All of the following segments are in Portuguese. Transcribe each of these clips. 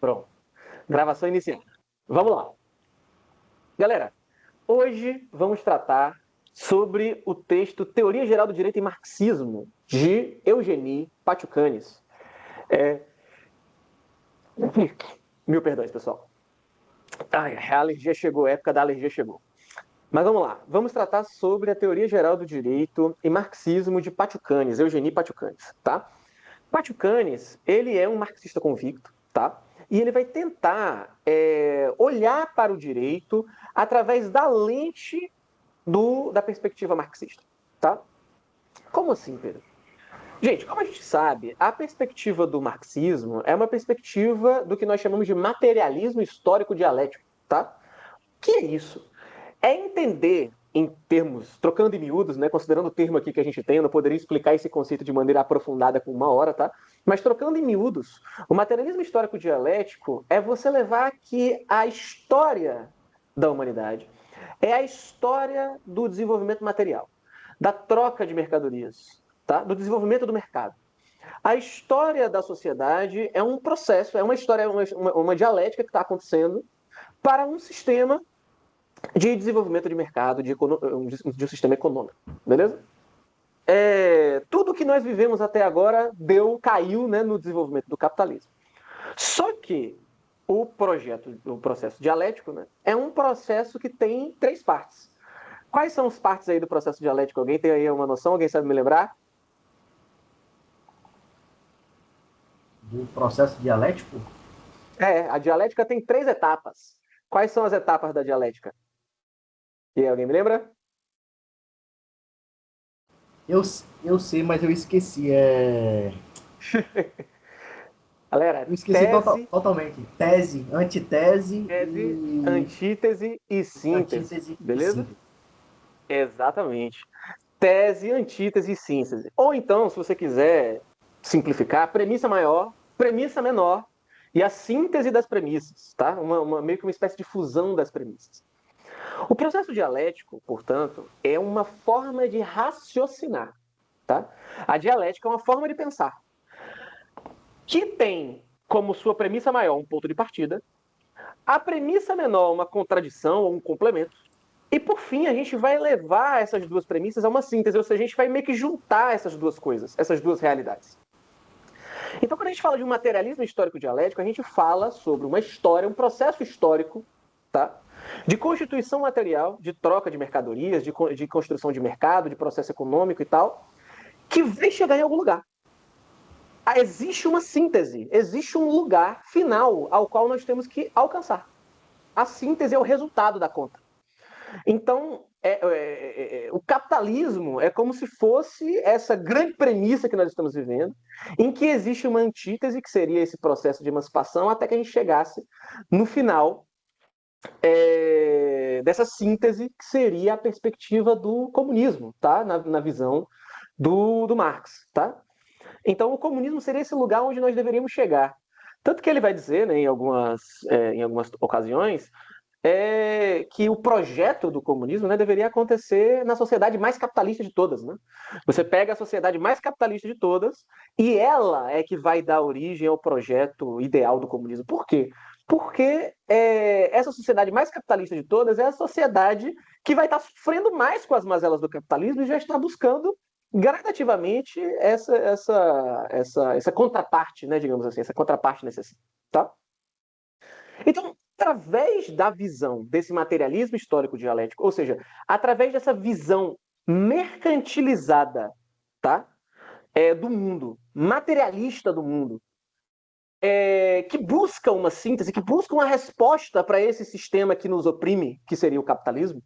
Pronto. Gravação iniciada. Vamos lá. Galera, hoje vamos tratar sobre o texto Teoria Geral do Direito e Marxismo, de Eugenie Pachucanes. Mil perdões, pessoal. A alergia chegou, a época da alergia chegou. Mas vamos lá. Vamos tratar sobre a Teoria Geral do Direito e Marxismo de Pachucanes, Eugenie Pachucanes, tá? Pachucanes, ele é um marxista convicto, tá? E ele vai tentar olhar para o direito através da lente da perspectiva marxista, tá? Como assim, Pedro? Gente, como a gente sabe, a perspectiva do marxismo é uma perspectiva do que nós chamamos de materialismo histórico dialético, tá? O que é isso? É entender em termos, trocando em miúdos, né, considerando o termo aqui que a gente tem, eu não poderia explicar esse conceito de maneira aprofundada com uma hora, tá? Mas trocando em miúdos, o materialismo histórico dialético é você levar que a história da humanidade é a história do desenvolvimento material, da troca de mercadorias, tá? Do desenvolvimento do mercado. A história da sociedade é um processo, é uma história, uma dialética que está acontecendo para um sistema de desenvolvimento de mercado, de um sistema econômico, beleza? Tudo que nós vivemos até agora caiu, né, no desenvolvimento do capitalismo. Só que o processo dialético, né, é um processo que tem 3 partes. Quais são as partes aí do processo dialético? Alguém tem aí uma noção? Alguém sabe me lembrar? Do processo dialético? A dialética tem 3 etapas. Quais são as etapas da dialética? E alguém me lembra? Eu sei, mas eu esqueci. Galera, Eu esqueci tese, totalmente. Tese, antitese e antítese e síntese, antítese e beleza? síntese. Exatamente. Tese, antítese e síntese. Ou então, se você quiser simplificar, premissa maior, premissa menor e a síntese das premissas, tá? Meio que uma espécie de fusão das premissas. O processo dialético, portanto, é uma forma de raciocinar, tá? A dialética é uma forma de pensar que tem como sua premissa maior um ponto de partida, a premissa menor uma contradição ou um complemento, e por fim a gente vai levar essas duas premissas a uma síntese, ou seja, a gente vai meio que juntar essas duas coisas, essas duas realidades. Então, quando a gente fala de um materialismo histórico dialético, a gente fala sobre uma história, um processo histórico, tá? De constituição material, de troca de mercadorias, de construção de mercado, de processo econômico e tal, que vai chegar em algum lugar. Existe uma síntese, existe um lugar final ao qual nós temos que alcançar. A síntese é o resultado da conta. Então, o capitalismo é como se fosse essa grande premissa que nós estamos vivendo, em que existe uma antítese, que seria esse processo de emancipação, até que a gente chegasse no final dessa síntese, que seria a perspectiva do comunismo, tá? Na visão do Marx. Tá? Então, o comunismo seria esse lugar onde nós deveríamos chegar. Tanto que ele vai dizer, né, em algumas ocasiões, que o projeto do comunismo, né, deveria acontecer na sociedade mais capitalista de todas. Né? Você pega a sociedade mais capitalista de todas e ela é que vai dar origem ao projeto ideal do comunismo. Por quê? Porque essa sociedade mais capitalista de todas é a sociedade que vai estar sofrendo mais com as mazelas do capitalismo e já está buscando gradativamente essa contraparte, né, digamos assim, essa contraparte necessária. Tá? Então, através da visão desse materialismo histórico dialético, ou seja, através dessa visão mercantilizada, tá? Do mundo, materialista do mundo, que busca uma síntese, que busca uma resposta para esse sistema que nos oprime, que seria o capitalismo,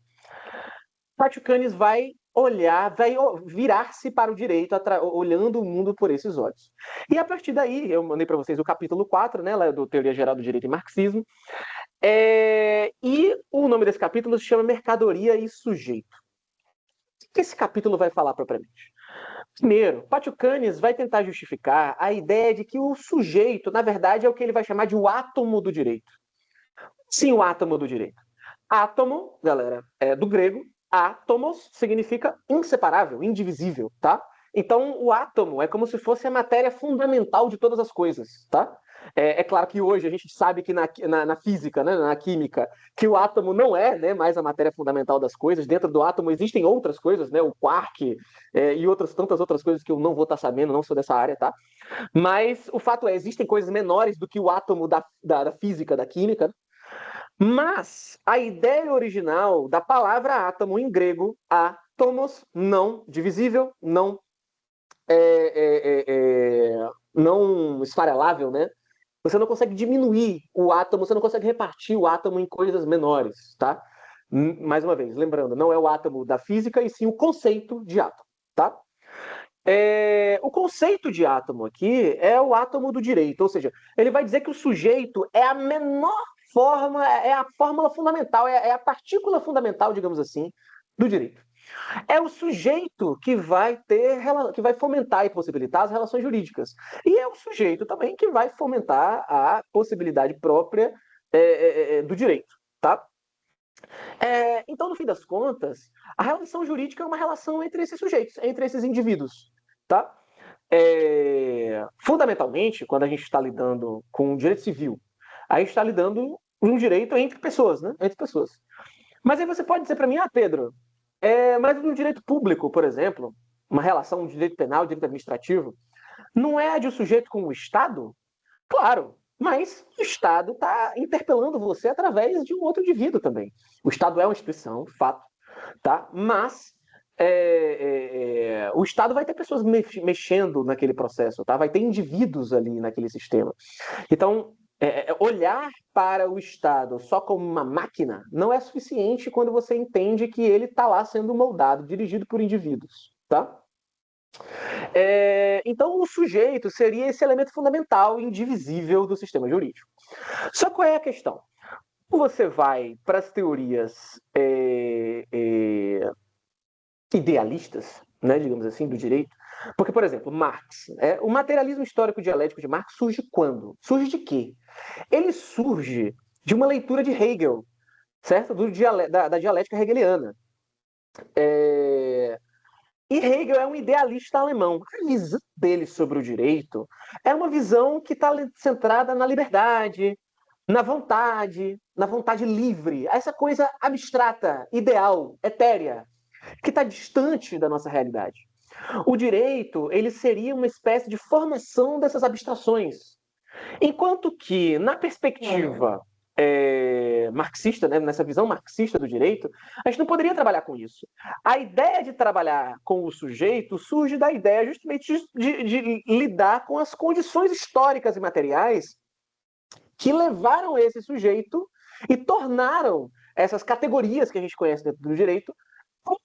Pachucanes vai vai virar-se para o direito, olhando o mundo por esses olhos. E a partir daí, eu mandei para vocês o capítulo 4, né, lá do Teoria Geral do Direito e Marxismo, e o nome desse capítulo se chama Mercadoria e Sujeito. O que esse capítulo vai falar propriamente? Primeiro, Pachucanes vai tentar justificar a ideia de que o sujeito, na verdade, é o que ele vai chamar de o átomo do direito. Sim, o átomo do direito. Átomo, galera, do grego, átomos significa inseparável, indivisível, tá? Então, o átomo é como se fosse a matéria fundamental de todas as coisas, tá? É claro que hoje a gente sabe que na física, né, na química, que o átomo não é, né, mais a matéria fundamental das coisas. Dentro do átomo existem outras coisas, né, o quark e tantas outras coisas que eu não vou estar sabendo, não sou dessa área, tá? Mas o fato é, existem coisas menores do que o átomo da física, da química. Mas a ideia original da palavra átomo em grego, átomos, não divisível, não esfarelável, né? Você não consegue diminuir o átomo, você não consegue repartir o átomo em coisas menores, tá? Mais uma vez, lembrando, não é o átomo da física, e sim o conceito de átomo, tá? O conceito de átomo aqui é o átomo do direito, ou seja, ele vai dizer que o sujeito é a menor forma, é a fórmula fundamental, é a partícula fundamental, digamos assim, do direito. É o sujeito que vai fomentar e possibilitar as relações jurídicas. E é o sujeito também que vai fomentar a possibilidade própria do direito, tá? Então, no fim das contas, a relação jurídica é uma relação entre esses sujeitos, entre esses indivíduos, tá? Fundamentalmente, quando a gente está lidando com o direito civil, a gente está lidando com um direito entre pessoas, né? Entre pessoas. Mas aí você pode dizer para mim, Pedro, mas no direito público, por exemplo, uma relação de direito penal, direito administrativo, não é a de um sujeito com o Estado? Claro, mas o Estado está interpelando você através de um outro indivíduo também. O Estado é uma instituição, fato, tá? Mas o Estado vai ter pessoas mexendo naquele processo, tá? Vai ter indivíduos ali naquele sistema. Então, olhar para o Estado só como uma máquina não é suficiente quando você entende que ele está lá sendo moldado, dirigido por indivíduos, tá? Então, o sujeito seria esse elemento fundamental, indivisível do sistema jurídico. Só qual é a questão? Você vai para as teorias idealistas, né, digamos assim, do direito. Porque, por exemplo, Marx, o materialismo histórico dialético de Marx surge quando? Surge de quê? Ele surge de uma leitura de Hegel, certo? Da dialética hegeliana. E Hegel é um idealista alemão. A visão dele sobre o direito é uma visão que está centrada na liberdade, na vontade livre, essa coisa abstrata, ideal, etérea, que está distante da nossa realidade. O direito, ele seria uma espécie de formação dessas abstrações. Enquanto que, na perspectiva marxista, né, nessa visão marxista do direito, a gente não poderia trabalhar com isso. A ideia de trabalhar com o sujeito surge da ideia justamente de lidar com as condições históricas e materiais que levaram esse sujeito e tornaram essas categorias que a gente conhece dentro do direito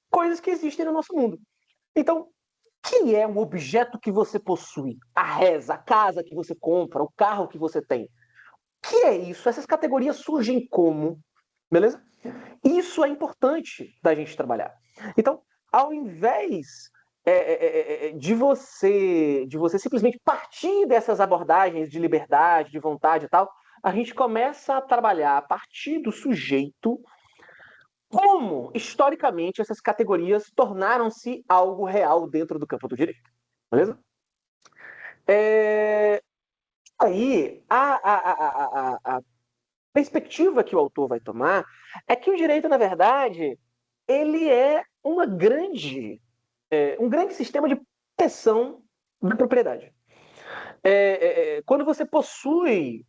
coisas que existem no nosso mundo. Então, que é o objeto que você possui? A reza, a casa que você compra, o carro que você tem. O que é isso? Essas categorias surgem como? Beleza? Isso é importante da gente trabalhar. Então, ao invés de você simplesmente partir dessas abordagens de liberdade, de vontade e tal, a gente começa a trabalhar a partir do sujeito como, historicamente, essas categorias tornaram-se algo real dentro do campo do direito. Beleza? Aí, a perspectiva que o autor vai tomar é que o direito, na verdade, ele é um grande sistema de proteção da propriedade. Quando você possui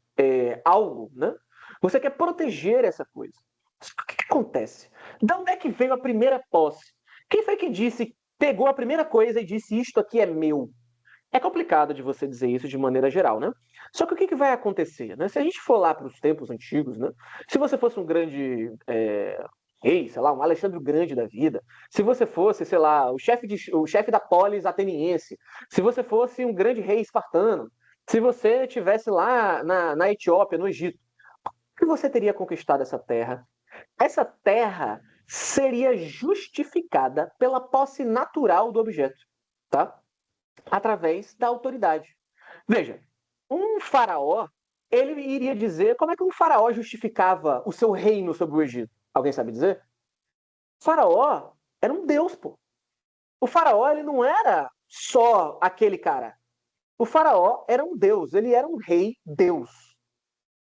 algo, né, você quer proteger essa coisa. O que acontece? De onde é que veio a primeira posse? Quem foi que pegou a primeira coisa e disse isto aqui é meu? É complicado de você dizer isso de maneira geral, né? Só que o que vai acontecer? Né? Se a gente for lá para os tempos antigos, né? Se você fosse um grande rei, sei lá, um Alexandre o Grande da vida, se você fosse, sei lá, o chefe da polis ateniense, se você fosse um grande rei espartano, se você estivesse lá na Etiópia, no Egito, que você teria conquistado essa terra? Essa terra seria justificada pela posse natural do objeto, tá? Através da autoridade. Veja, um faraó, ele iria dizer como é que um faraó justificava o seu reino sobre o Egito? Alguém sabe dizer? O faraó era um deus, pô. O faraó, ele não era só aquele cara. O faraó era um deus, ele era um rei deus.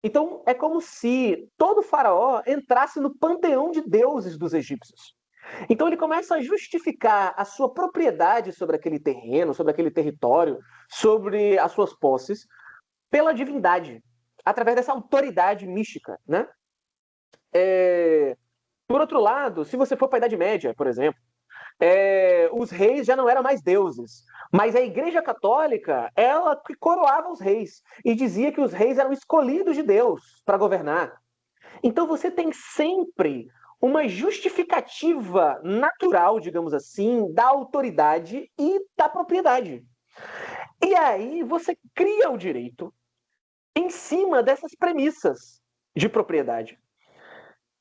Então, é como se todo faraó entrasse no panteão de deuses dos egípcios. Então, ele começa a justificar a sua propriedade sobre aquele terreno, sobre aquele território, sobre as suas posses, pela divindade, através dessa autoridade mística, né? Por outro lado, se você for para a Idade Média, por exemplo, os reis já não eram mais deuses, mas a Igreja Católica, ela que coroava os reis e dizia que os reis eram escolhidos de Deus para governar. Então você tem sempre uma justificativa natural, digamos assim, da autoridade e da propriedade. E aí você cria o direito em cima dessas premissas de propriedade,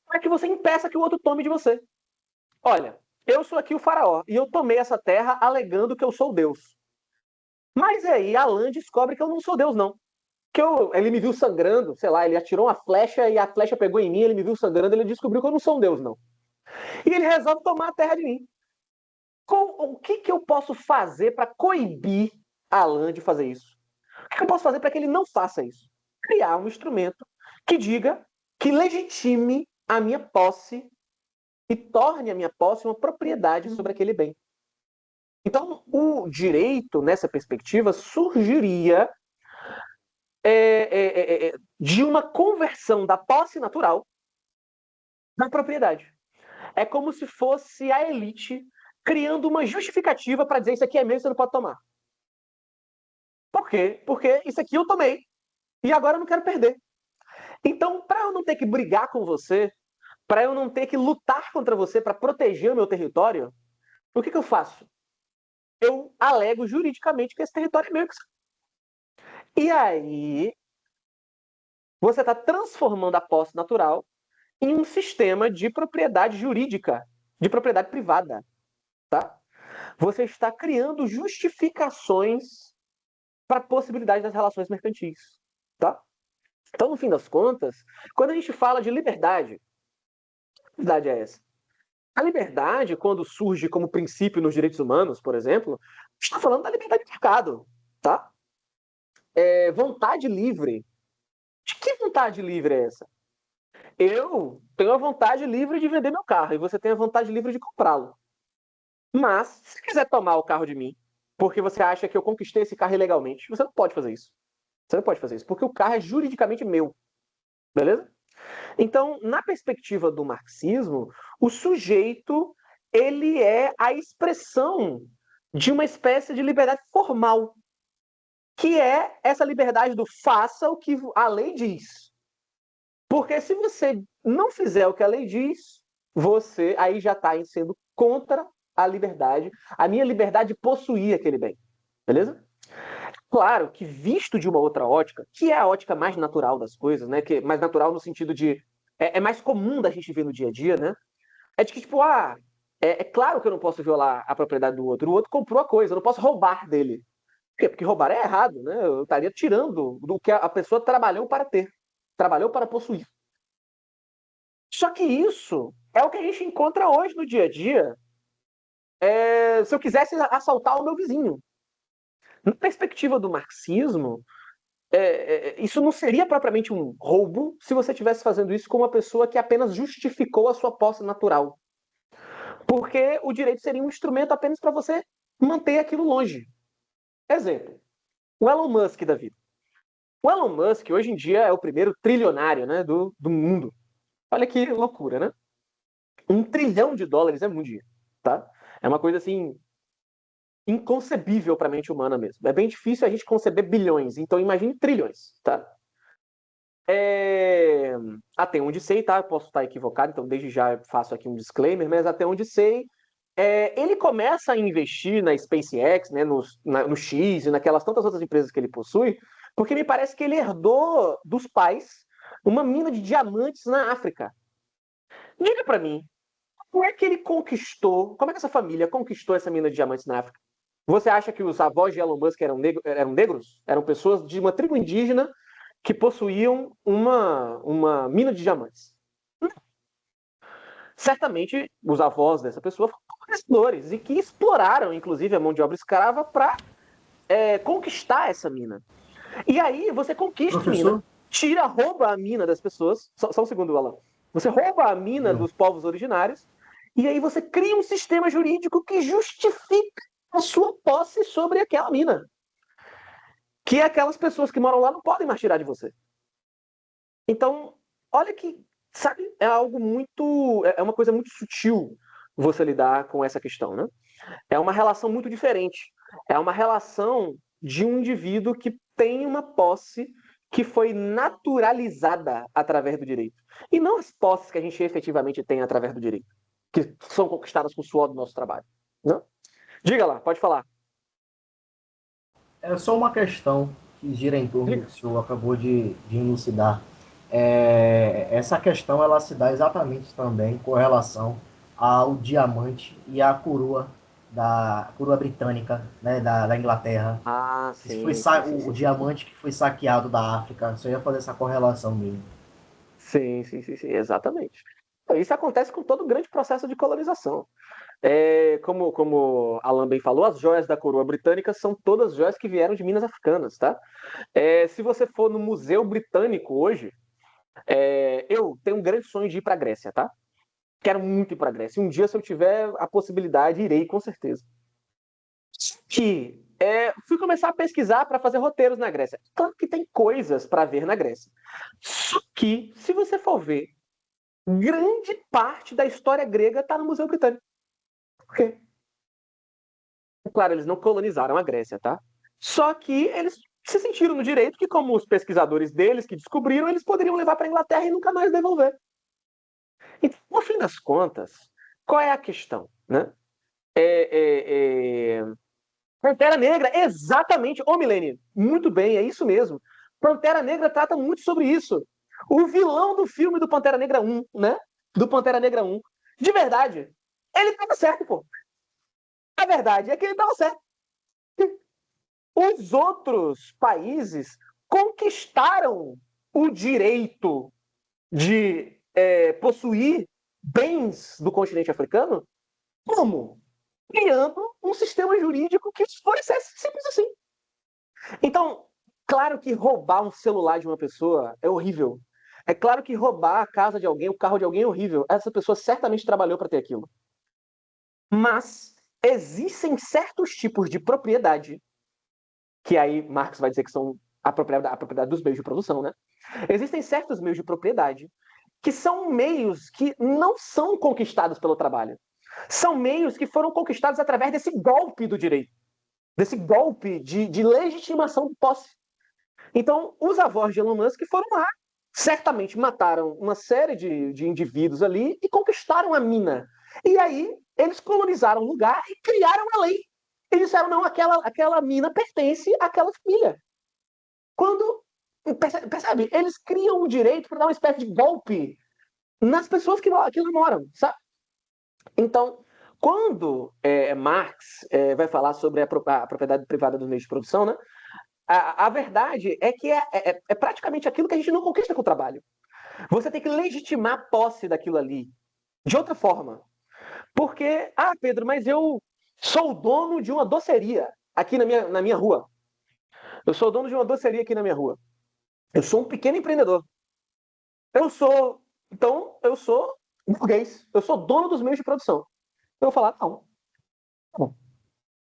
para que você impeça que o outro tome de você. Olha, eu sou aqui o faraó e eu tomei essa terra alegando que eu sou Deus. Mas aí Alan descobre que eu não sou Deus, não. Ele me viu sangrando, sei lá, ele atirou uma flecha e a flecha pegou em mim, ele me viu sangrando, ele descobriu que eu não sou um Deus, não. E ele resolve tomar a terra de mim. O que eu posso fazer para coibir Alan de fazer isso? O que eu posso fazer para que ele não faça isso? Criar um instrumento que diga, que legitime a minha posse e torne a minha posse uma propriedade sobre aquele bem. Então, o direito, nessa perspectiva, surgiria de uma conversão da posse natural na propriedade. É como se fosse a elite criando uma justificativa para dizer isso aqui é meu e você não pode tomar. Por quê? Porque isso aqui eu tomei e agora eu não quero perder. Então, para eu não ter que brigar com você, para eu não ter que lutar contra você para proteger o meu território, o que eu faço? Eu alego juridicamente que esse território é meu. E aí, você está transformando a posse natural em um sistema de propriedade jurídica, de propriedade privada, tá? Você está criando justificações para a possibilidade das relações mercantis, tá? Então, no fim das contas, quando a gente fala de liberdade, que liberdade é essa? A liberdade, quando surge como princípio nos direitos humanos, por exemplo, está falando da liberdade de mercado, tá? Vontade livre. De que vontade livre é essa? Eu tenho a vontade livre de vender meu carro e você tem a vontade livre de comprá-lo. Mas, se você quiser tomar o carro de mim, porque você acha que eu conquistei esse carro ilegalmente, você não pode fazer isso. Você não pode fazer isso, porque o carro é juridicamente meu. Beleza? Então, na perspectiva do marxismo, o sujeito ele é a expressão de uma espécie de liberdade formal, que é essa liberdade do faça o que a lei diz. Porque se você não fizer o que a lei diz, você aí já está sendo contra a liberdade, a minha liberdade de possuir aquele bem. Beleza? Claro que visto de uma outra ótica, que é a ótica mais natural das coisas, né? Que é mais natural no sentido de é mais comum da gente ver no dia a dia, né? É de que, tipo, é claro que eu não posso violar a propriedade do outro. O outro comprou a coisa, eu não posso roubar dele. Por quê? Porque roubar é errado, né? Eu estaria tirando do que a pessoa trabalhou para ter, trabalhou para possuir. Só que isso é o que a gente encontra hoje no dia a dia. Se eu quisesse assaltar o meu vizinho. Na perspectiva do marxismo, isso não seria propriamente um roubo se você estivesse fazendo isso com uma pessoa que apenas justificou a sua posse natural. Porque o direito seria um instrumento apenas para você manter aquilo longe. Exemplo, o Elon Musk da vida. O Elon Musk, hoje em dia, é o primeiro trilionário, né, do mundo. Olha que loucura, né? $1 trilhão é muito dinheiro, tá? É uma coisa, assim, inconcebível para a mente humana mesmo. É bem difícil a gente conceber bilhões, então imagine trilhões, tá? Até onde sei, tá? Eu posso estar equivocado, então desde já faço aqui um disclaimer, mas até onde sei, ele começa a investir na SpaceX, né, no X e naquelas tantas outras empresas que ele possui, porque me parece que ele herdou dos pais uma mina de diamantes na África. Diga para mim, como é que ele conquistou, como é que essa família conquistou essa mina de diamantes na África? Você acha que os avós de Elon Musk eram negros? Eram pessoas de uma tribo indígena que possuíam uma mina de diamantes. certamente os avós dessa pessoa foram colonizadores e que exploraram, inclusive, a mão de obra escrava para conquistar essa mina. E aí você conquista a mina, rouba a mina das pessoas. Só um segundo, Alan. Você rouba a mina dos povos originários e aí você cria um sistema jurídico que justifica a sua posse sobre aquela mina. Que aquelas pessoas que moram lá não podem mais tirar de você. Então, olha que, sabe, é algo muito... É uma coisa muito sutil você lidar com essa questão, né? É uma relação muito diferente. É uma relação de um indivíduo que tem uma posse que foi naturalizada através do direito. E não as posses que a gente efetivamente tem através do direito, que são conquistadas com o suor do nosso trabalho. Não? Diga lá, pode falar. É só uma questão que gira em torno do que o senhor acabou de elucidar. Essa questão ela se dá exatamente também com relação ao diamante e à coroa britânica, né, da Inglaterra. Ah, sim. O diamante que foi saqueado da África. Só ia fazer essa correlação mesmo. Sim, exatamente. Isso acontece com todo o grande processo de colonização. Como Alan bem falou, as joias da coroa britânica são todas joias que vieram de minas africanas, tá? Se você for no Museu Britânico hoje, eu tenho um grande sonho de ir para a Grécia, tá? Quero muito ir para a Grécia. Um dia, se eu tiver a possibilidade, irei, com certeza. Fui começar a pesquisar para fazer roteiros na Grécia. Claro que tem coisas para ver na Grécia. Só que, se você for ver, grande parte da história grega está no Museu Britânico. Por quê? Claro, eles não colonizaram a Grécia, tá? Só que eles se sentiram no direito que, como os pesquisadores deles que descobriram, eles poderiam levar para a Inglaterra e nunca mais devolver. Então, no fim das contas, qual é a questão? Né? Pantera Negra, exatamente. Ô, Milene, muito bem, é isso mesmo. Pantera Negra trata muito sobre isso. O vilão do filme do Pantera Negra 1, né? Do Pantera Negra 1. De verdade, ele tava certo, pô. A verdade é que ele tava certo. Os outros países conquistaram o direito de possuir bens do continente africano. Como? Criando um sistema jurídico que favorecesse simples assim. Então, claro que roubar um celular de uma pessoa é horrível. É claro que roubar a casa de alguém, o carro de alguém é horrível. Essa pessoa certamente trabalhou para ter aquilo. Mas existem certos tipos de propriedade, que aí Marx vai dizer que são a propriedade dos meios de produção, né? Existem certos meios de propriedade que são meios que não são conquistados pelo trabalho. São meios que foram conquistados através desse golpe do direito, desse golpe de legitimação de posse. Então, os avós de Elon Musk foram lá, certamente mataram uma série de indivíduos ali e conquistaram a mina. E aí, eles colonizaram o lugar e criaram a lei. E disseram, não, aquela mina pertence àquela família. Quando, percebe, eles criam o direito para dar uma espécie de golpe nas pessoas que lá moram, sabe? Então, quando Marx vai falar sobre a propriedade privada dos meios de produção, né? A verdade é que é praticamente aquilo que a gente não conquista com o trabalho. Você tem que legitimar a posse daquilo ali. De outra forma. Porque, Pedro, mas eu sou o dono de uma doceria aqui na minha rua. Eu sou o dono de uma doceria aqui na minha rua. Eu sou um pequeno empreendedor. Então, eu sou burguês. Eu sou dono dos meios de produção. Eu vou falar, não. Tá bom.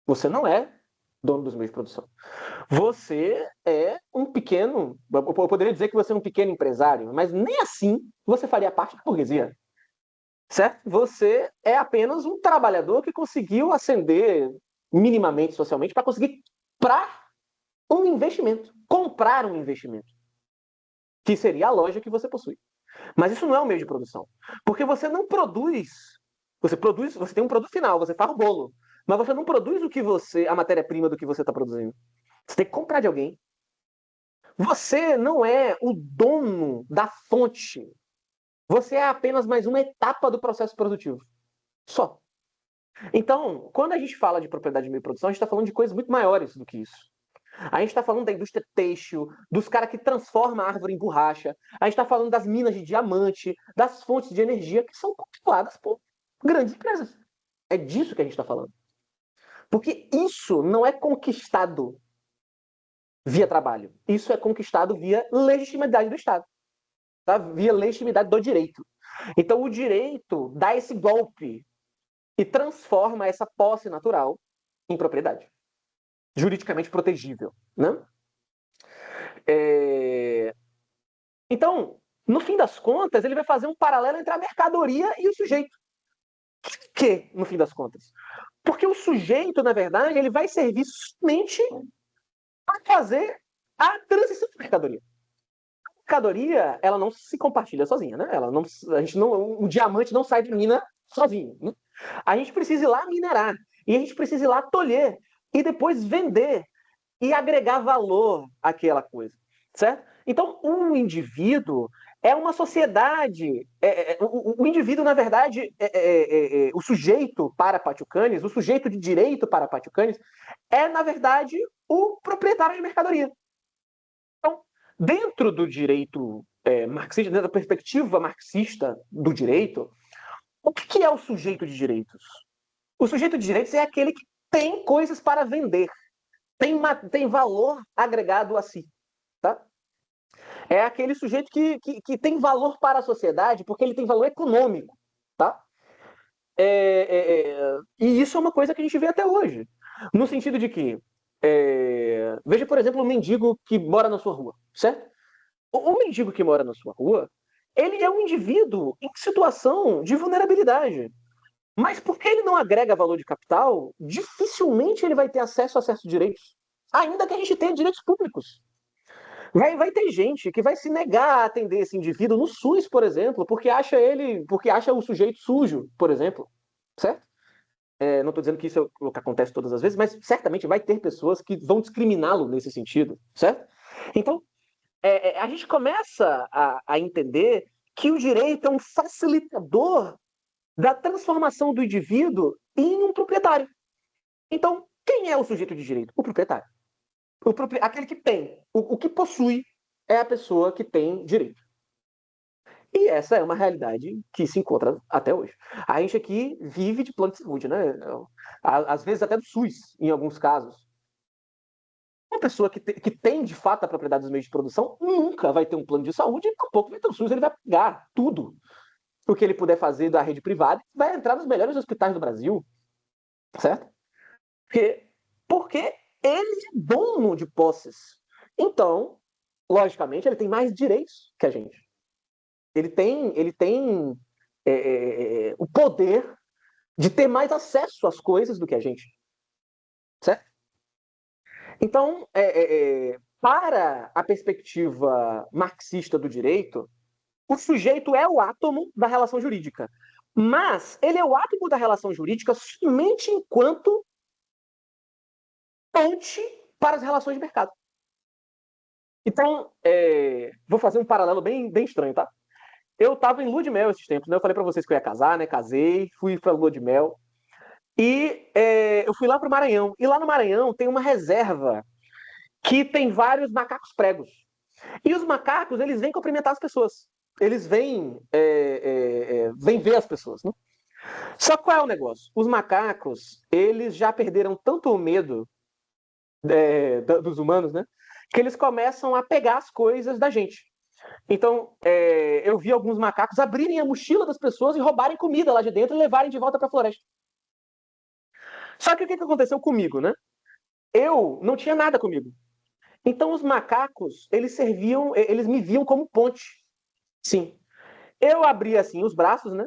Você não é dono dos meios de produção. Você é um pequeno... Eu poderia dizer que você é um pequeno empresário, mas nem assim você faria parte da burguesia. Certo? Você é apenas um trabalhador que conseguiu ascender minimamente socialmente para conseguir comprar um investimento. Comprar um investimento. Que seria a loja que você possui. Mas isso não é um meio de produção. Porque você não produz. Você tem um produto final, você faz o bolo. Mas você não produz a matéria-prima do que você está produzindo. Você tem que comprar de alguém. Você não é o dono da fonte. Você é apenas mais uma etapa do processo produtivo. Só. Então, quando a gente fala de propriedade de meio de produção, a gente está falando de coisas muito maiores do que isso. A gente está falando da indústria têxtil, dos caras que transformam a árvore em borracha. A gente está falando das minas de diamante, das fontes de energia que são controladas por grandes empresas. É disso que a gente está falando. Porque isso não é conquistado via trabalho. Isso é conquistado via legitimidade do Estado. Tá? Via legitimidade do direito. Então o direito dá esse golpe e transforma essa posse natural em propriedade. Juridicamente protegível. Né? Então, no fim das contas, ele vai fazer um paralelo entre a mercadoria e o sujeito. Por que, no fim das contas? Porque o sujeito, na verdade, ele vai servir somente para fazer a transição de mercadoria. A mercadoria, ela não se compartilha sozinha, né? Ela não, a gente não, o diamante não sai de mina sozinho. Né? A gente precisa ir lá minerar, e a gente precisa ir lá tolher, e depois vender, e agregar valor àquela coisa, certo? Então, o indivíduo é uma sociedade. O indivíduo, na verdade, o sujeito para Patiucanes, o sujeito de direito para Patiucanes, é, na verdade, o proprietário de mercadoria. Então, dentro do direito marxista, dentro da perspectiva marxista do direito, o que é o sujeito de direitos? O sujeito de direitos é aquele que tem coisas para vender, tem valor agregado a si. Tá? É aquele sujeito que tem valor para a sociedade porque ele tem valor econômico. Tá? E isso é uma coisa que a gente vê até hoje. No sentido de que, veja, por exemplo, um mendigo que mora na sua rua, certo? O mendigo que mora na sua rua, ele é um indivíduo em situação de vulnerabilidade. Mas porque ele não agrega valor de capital, dificilmente ele vai ter acesso a certos direitos. Ainda que a gente tenha direitos públicos. Vai ter gente que vai se negar a atender esse indivíduo no SUS, por exemplo, porque acha o sujeito sujo, por exemplo. Certo? Não estou dizendo que isso é o que acontece todas as vezes, mas certamente vai ter pessoas que vão discriminá-lo nesse sentido, certo? Então, a gente começa a entender que o direito é um facilitador da transformação do indivíduo em um proprietário. Então, quem é o sujeito de direito? O proprietário. Aquele que tem. O que possui é a pessoa que tem direito. E essa é uma realidade que se encontra até hoje. A gente aqui vive de plano de saúde, né? Às vezes até do SUS, em alguns casos. Uma pessoa que tem de fato a propriedade dos meios de produção nunca vai ter um plano de saúde e tampouco vai ter um SUS. Ele vai pagar tudo o que ele puder fazer da rede privada e vai entrar nos melhores hospitais do Brasil, certo? Porque ele é dono de posses. Então, logicamente, ele tem mais direitos que a gente. Ele tem o poder de ter mais acesso às coisas do que a gente. Certo? Então, para a perspectiva marxista do direito, o sujeito é o átomo da relação jurídica. Mas ele é o átomo da relação jurídica somente enquanto ponte para as relações de mercado. Então, vou fazer um paralelo bem estranho, tá? Eu estava em lua de mel esses tempos, né? Eu falei para vocês que eu ia casar, né? Casei, fui para lua de mel. E eu fui lá para o Maranhão. E lá no Maranhão tem uma reserva que tem vários macacos pregos. E os macacos, eles vêm cumprimentar as pessoas. Eles vêm ver as pessoas, né? Só qual é o negócio? Os macacos, eles já perderam tanto o medo dos humanos, né? Que eles começam a pegar as coisas da gente. Então, eu vi alguns macacos abrirem a mochila das pessoas e roubarem comida lá de dentro e levarem de volta para a floresta. Só que o que aconteceu comigo, né? Eu não tinha nada comigo. Então, os macacos, eles me viam como ponte. Sim. Eu abria assim os braços, né?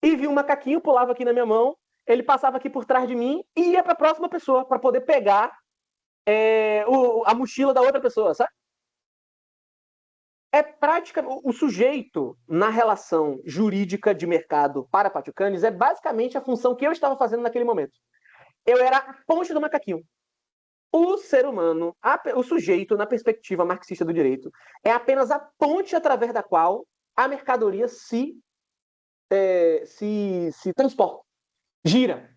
E vi um macaquinho, pulava aqui na minha mão, ele passava aqui por trás de mim e ia para a próxima pessoa, para poder pegar a mochila da outra pessoa, sabe? O sujeito na relação jurídica de mercado para Patiucanes é basicamente a função que eu estava fazendo naquele momento. Eu era a ponte do macaquinho. O ser humano, o sujeito, na perspectiva marxista do direito, é apenas a ponte através da qual a mercadoria se transporta, gira.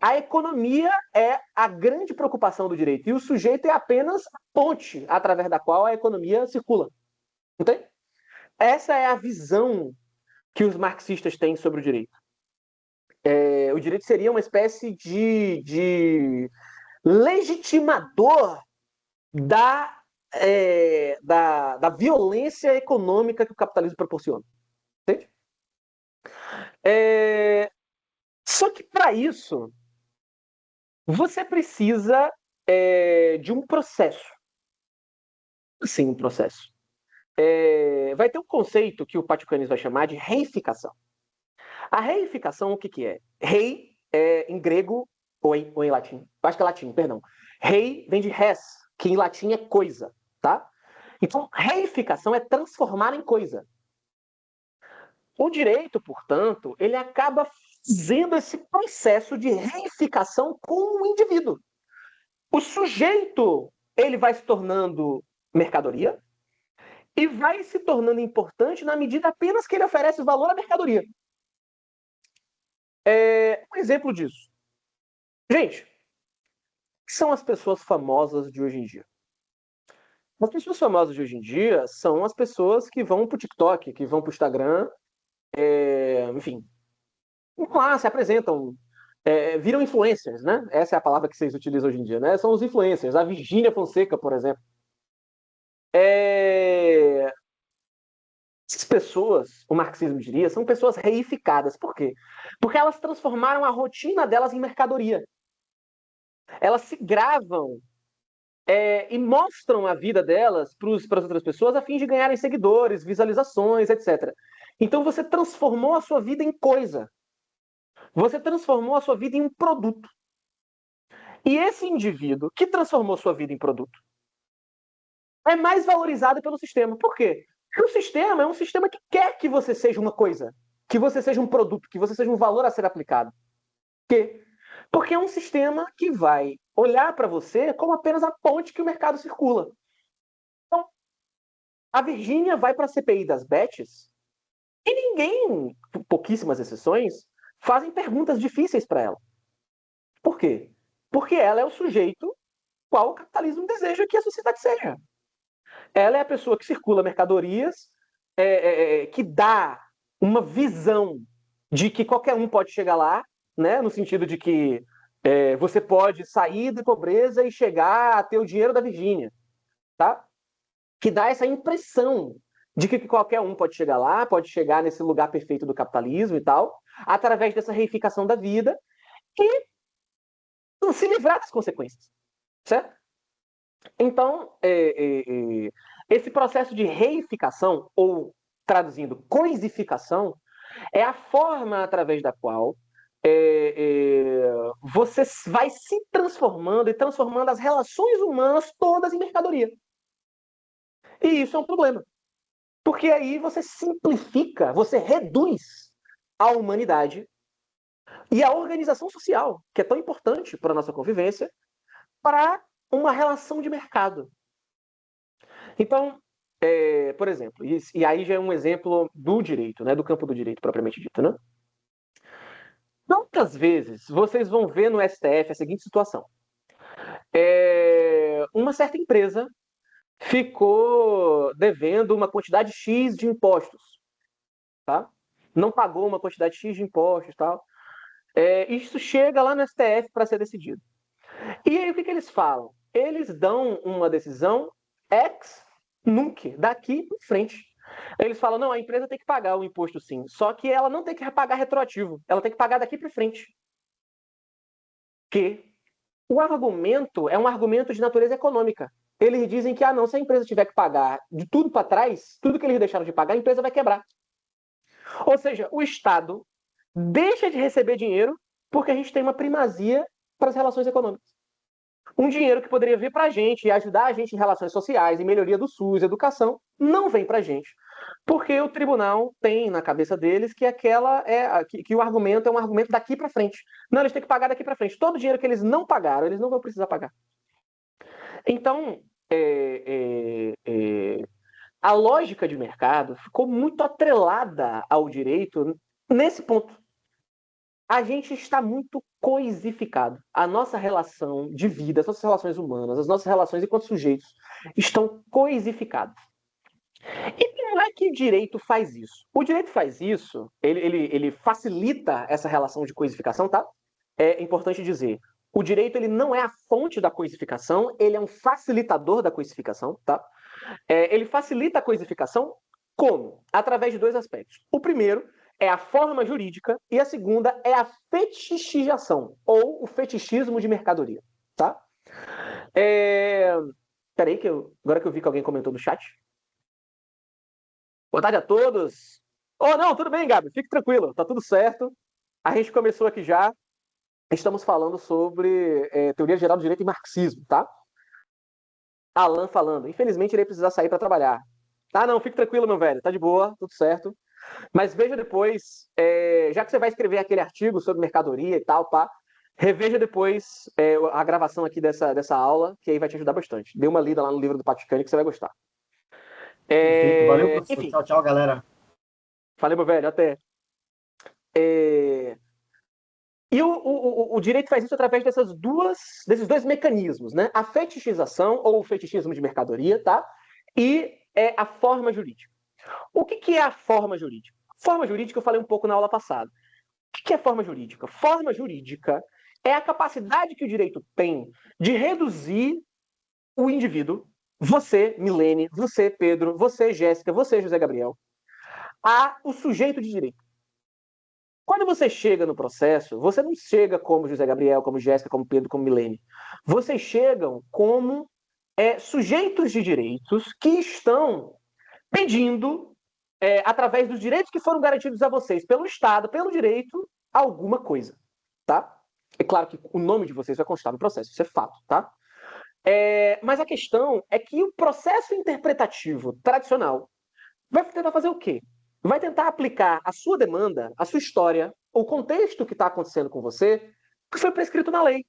a economia é a grande preocupação do direito e o sujeito é apenas a ponte através da qual a economia circula. Entende? Essa é a visão que os marxistas têm sobre o direito. O direito seria uma espécie de legitimador da violência econômica que o capitalismo proporciona. Entende? Só que para isso, você precisa de um processo. Sim, um processo. Vai ter um conceito que o Patiucanes vai chamar de reificação. A reificação, o que é? Rei em grego ou em latim? Acho que é latim, perdão. Rei vem de res, que em latim é coisa, tá? Então, reificação é transformar em coisa. O direito, portanto, ele acaba fazendo esse processo de reificação com o indivíduo. O sujeito, ele vai se tornando mercadoria e vai se tornando importante na medida apenas que ele oferece valor à mercadoria. Um exemplo disso. Gente, que são as pessoas famosas de hoje em dia? As pessoas famosas de hoje em dia são as pessoas que vão pro TikTok, que vão pro Instagram, enfim, vão lá, se apresentam, viram influencers, né? Essa é a palavra que vocês utilizam hoje em dia, né? São os influencers. A Virgínia Fonseca, por exemplo. Essas pessoas, o marxismo diria, são pessoas reificadas. Por quê? Porque elas transformaram a rotina delas em mercadoria. Elas se gravam e mostram a vida delas para as outras pessoas a fim de ganharem seguidores, visualizações, etc. Então você transformou a sua vida em coisa. Você transformou a sua vida em um produto. E esse indivíduo que transformou sua vida em produto é mais valorizado pelo sistema. Por quê? Porque o sistema é um sistema que quer que você seja uma coisa, que você seja um produto, que você seja um valor a ser aplicado. Por quê? Porque é um sistema que vai olhar para você como apenas a ponte que o mercado circula. Então, a Virgínia vai para a CPI das bets e ninguém, pouquíssimas exceções, fazem perguntas difíceis para ela. Por quê? Porque ela é o sujeito qual o capitalismo deseja que a sociedade seja. Ela é a pessoa que circula mercadorias, que dá uma visão de que qualquer um pode chegar lá, né? No sentido de que você pode sair da pobreza e chegar a ter o dinheiro da Virgínia, tá? Que dá essa impressão de que qualquer um pode chegar lá, pode chegar nesse lugar perfeito do capitalismo e tal, através dessa reificação da vida e se livrar das consequências, certo? Então, esse processo de reificação, ou traduzindo, coisificação, é a forma através da qual você vai se transformando e transformando as relações humanas todas em mercadoria. E isso é um problema. Porque aí você simplifica, você reduz a humanidade e a organização social, que é tão importante para a nossa convivência, para uma relação de mercado. Então, por exemplo, e aí já é um exemplo do direito, né, do campo do direito propriamente dito, né? Quantas vezes vocês vão ver no STF a seguinte situação? Uma certa empresa ficou devendo uma quantidade X de impostos, tá? Não pagou uma quantidade X de impostos, tal. Isso chega lá no STF para ser decidido. E aí o que eles falam? Eles dão uma decisão ex nunc, daqui em frente. Eles falam, não, a empresa tem que pagar o imposto sim, só que ela não tem que pagar retroativo, ela tem que pagar daqui para frente. Que o argumento é um argumento de natureza econômica. Eles dizem que, não, se a empresa tiver que pagar de tudo para trás, tudo que eles deixaram de pagar, a empresa vai quebrar. Ou seja, o Estado deixa de receber dinheiro porque a gente tem uma primazia para as relações econômicas. Um dinheiro que poderia vir para a gente e ajudar a gente em relações sociais, em melhoria do SUS, educação, não vem para a gente. Porque o tribunal tem na cabeça deles que que o argumento é um argumento daqui para frente. Não, eles têm que pagar daqui para frente. Todo o dinheiro que eles não pagaram, eles não vão precisar pagar. Então, a lógica de mercado ficou muito atrelada ao direito nesse ponto. a gente está muito coisificado. A nossa relação de vida, as nossas relações humanas, as nossas relações enquanto sujeitos estão coisificadas. E como é que o direito faz isso? O direito faz isso, ele facilita essa relação de coisificação, tá? É importante dizer, o direito ele não é a fonte da coisificação, ele é um facilitador da coisificação, tá? Ele facilita a coisificação como? Através de dois aspectos. O primeiro é a forma jurídica e a segunda é a fetichização, ou o fetichismo de mercadoria, tá? Peraí, agora que eu vi que alguém comentou no chat. Boa tarde a todos. Oh, não, tudo bem, Gabi, fique tranquilo, tá tudo certo. A gente começou aqui já, estamos falando sobre teoria geral do direito e marxismo, tá? Alan falando, infelizmente irei precisar sair para trabalhar. Tá, não, fique tranquilo, meu velho, tá de boa, tudo certo. Mas veja depois, já que você vai escrever aquele artigo sobre mercadoria e tal, pá, reveja depois a gravação aqui dessa aula, que aí vai te ajudar bastante. Dê uma lida lá no livro do Paticani que você vai gostar. Perfeito. Valeu, professor. Enfim, Tchau, tchau, galera. falei, meu velho, até. E o direito faz isso através desses dois mecanismos, né? A fetichização, ou o fetichismo de mercadoria, tá? E a forma jurídica. O que é a forma jurídica? Forma jurídica eu falei um pouco na aula passada. O que é forma jurídica? Forma jurídica é a capacidade que o direito tem de reduzir o indivíduo, você, Milene, você, Pedro, você, Jéssica, você, José Gabriel, a o sujeito de direito. Quando você chega no processo, você não chega como José Gabriel, como Jéssica, como Pedro, como Milene. Vocês chegam como sujeitos de direitos que estão pedindo, através dos direitos que foram garantidos a vocês pelo Estado, pelo direito, alguma coisa, tá? É claro que o nome de vocês vai constar no processo, isso é fato, tá? Mas a questão é que o processo interpretativo tradicional vai tentar fazer o quê? Vai tentar aplicar a sua demanda, a sua história, o contexto que está acontecendo com você, que foi prescrito na lei.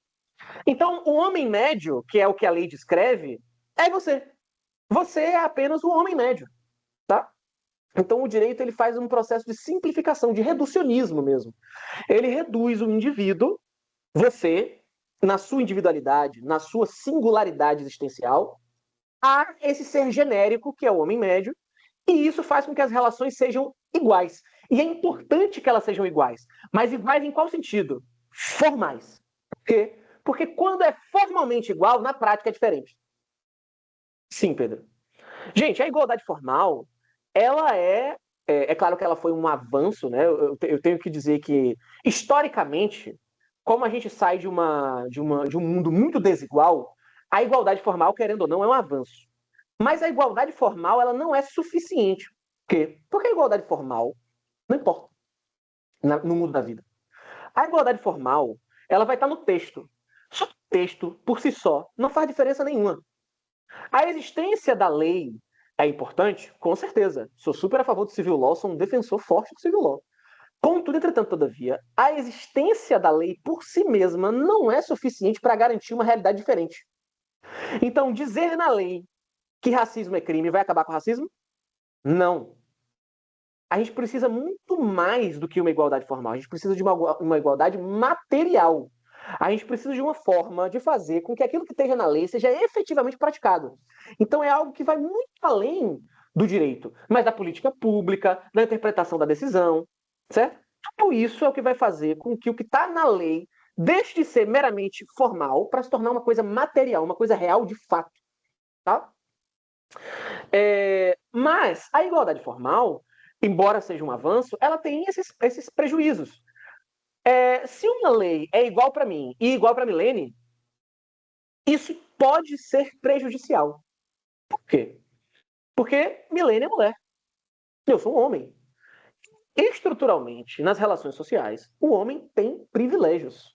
Então, o homem médio, que é o que a lei descreve, é você. Você é apenas o homem médio, tá? Então, o direito ele faz um processo de simplificação, de reducionismo mesmo. Ele reduz o indivíduo, você, na sua individualidade, na sua singularidade existencial, a esse ser genérico, que é o homem médio, e isso faz com que as relações sejam iguais. E é importante que elas sejam iguais. Mas iguais em qual sentido? Formais. Por quê? Porque quando é formalmente igual, na prática é diferente. Sim, Pedro. Gente, a igualdade formal, ela é claro que ela foi um avanço, né? Eu tenho que dizer que, historicamente, como a gente sai de um mundo muito desigual, a igualdade formal, querendo ou não, é um avanço. Mas a igualdade formal, ela não é suficiente. Por quê? Porque a igualdade formal não importa no mundo da vida. A igualdade formal, ela vai estar no texto. Só que o texto, por si só, não faz diferença nenhuma. A existência da lei é importante? Com certeza. Sou super a favor do civil law, sou um defensor forte do civil law. Contudo, entretanto, todavia, a existência da lei por si mesma não é suficiente para garantir uma realidade diferente. Então, dizer na lei que racismo é crime vai acabar com o racismo? Não. A gente precisa muito mais do que uma igualdade formal. A gente precisa de uma igualdade material. A gente precisa de uma forma de fazer com que aquilo que esteja na lei seja efetivamente praticado. Então é algo que vai muito além do direito, mas da política pública, da interpretação da decisão, certo? Tudo isso é o que vai fazer com que o que está na lei deixe de ser meramente formal para se tornar uma coisa material, uma coisa real de fato, tá? Mas a igualdade formal, embora seja um avanço, ela tem esses prejuízos. Se uma lei é igual para mim e igual para Milene, isso pode ser prejudicial. Por quê? Porque Milene é mulher. Eu sou um homem. Estruturalmente, nas relações sociais, o homem tem privilégios.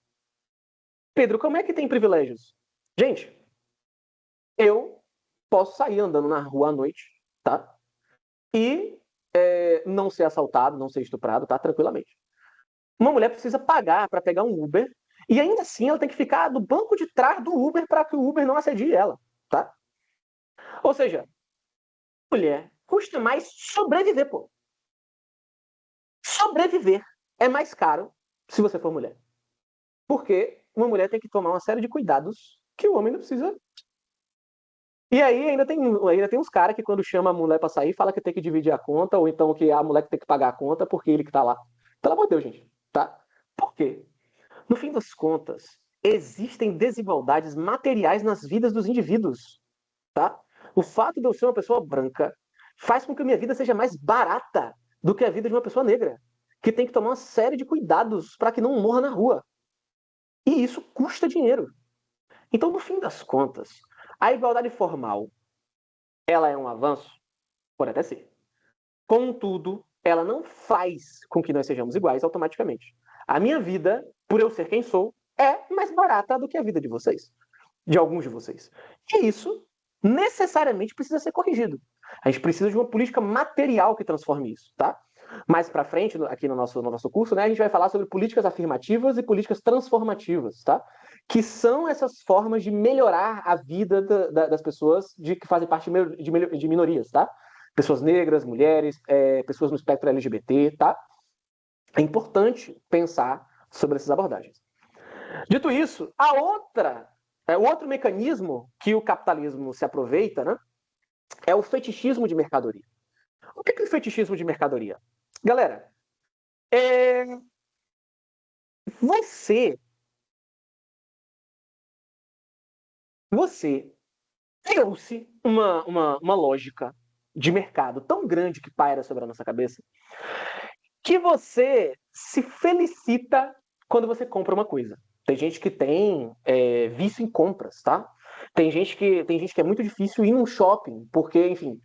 Pedro, como é que tem privilégios? Gente, eu posso sair andando na rua à noite, tá? E não ser assaltado, não ser estuprado, tá? Tranquilamente. Uma mulher precisa pagar para pegar um Uber e ainda assim ela tem que ficar no banco de trás do Uber para que o Uber não assedie ela, tá? Ou seja, mulher custa mais sobreviver, pô. Sobreviver é mais caro se você for mulher. Porque uma mulher tem que tomar uma série de cuidados que o homem não precisa. E aí ainda tem uns caras que quando chama a mulher pra sair, fala que tem que dividir a conta, ou então que a mulher que tem que pagar a conta porque ele que tá lá. Pelo amor de Deus, gente. Tá? Por quê? No fim das contas, existem desigualdades materiais nas vidas dos indivíduos. Tá? O fato de eu ser uma pessoa branca faz com que a minha vida seja mais barata do que a vida de uma pessoa negra, que tem que tomar uma série de cuidados para que não morra na rua. E isso custa dinheiro. Então, no fim das contas, a igualdade formal, ela é um avanço? Pode até ser. Contudo, ela não faz com que nós sejamos iguais automaticamente. A minha vida, por eu ser quem sou, é mais barata do que a vida de vocês, de alguns de vocês. E isso necessariamente precisa ser corrigido. A gente precisa de uma política material que transforme isso, tá? Mais para frente, aqui no nosso curso, né, a gente vai falar sobre políticas afirmativas e políticas transformativas, tá? Que são essas formas de melhorar a vida das pessoas que fazem parte de minorias, tá? Pessoas negras, mulheres, pessoas no espectro LGBT, tá? É importante pensar sobre essas abordagens. Dito isso, o outro mecanismo que o capitalismo se aproveita, né, é o fetichismo de mercadoria. O que é o fetichismo de mercadoria? Galera, você criou-se uma lógica de mercado tão grande que paira sobre a nossa cabeça que você se felicita quando você compra uma coisa. Tem gente que tem vício em compras, tá? Tem gente que é muito difícil ir num shopping, porque, enfim,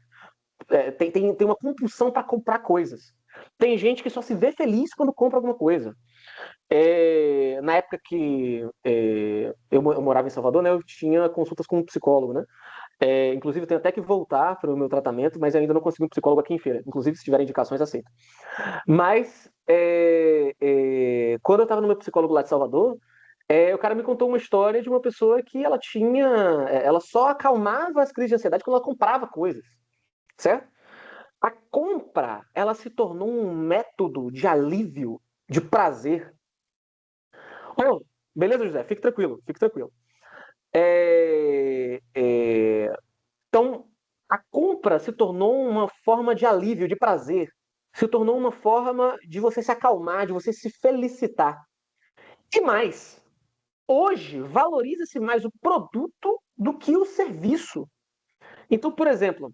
tem uma compulsão para comprar coisas. Tem gente que só se vê feliz quando compra alguma coisa. Na época que eu morava em Salvador, né, eu tinha consultas com um psicólogo, né? Inclusive, eu tenho até que voltar para o meu tratamento, mas ainda não consegui um psicólogo aqui em Feira. Inclusive, se tiverem indicações, aceito. Mas, quando eu estava no meu psicólogo lá de Salvador, o cara me contou uma história de uma pessoa que ela só acalmava as crises de ansiedade quando ela comprava coisas, certo? A compra, ela se tornou um método de alívio, de prazer. Oh, beleza, José, fique tranquilo, fique tranquilo. Então, a compra se tornou uma forma de alívio, de prazer. Se tornou uma forma de você se acalmar, de você se felicitar. E mais, hoje valoriza-se mais o produto do que o serviço. Então, por exemplo,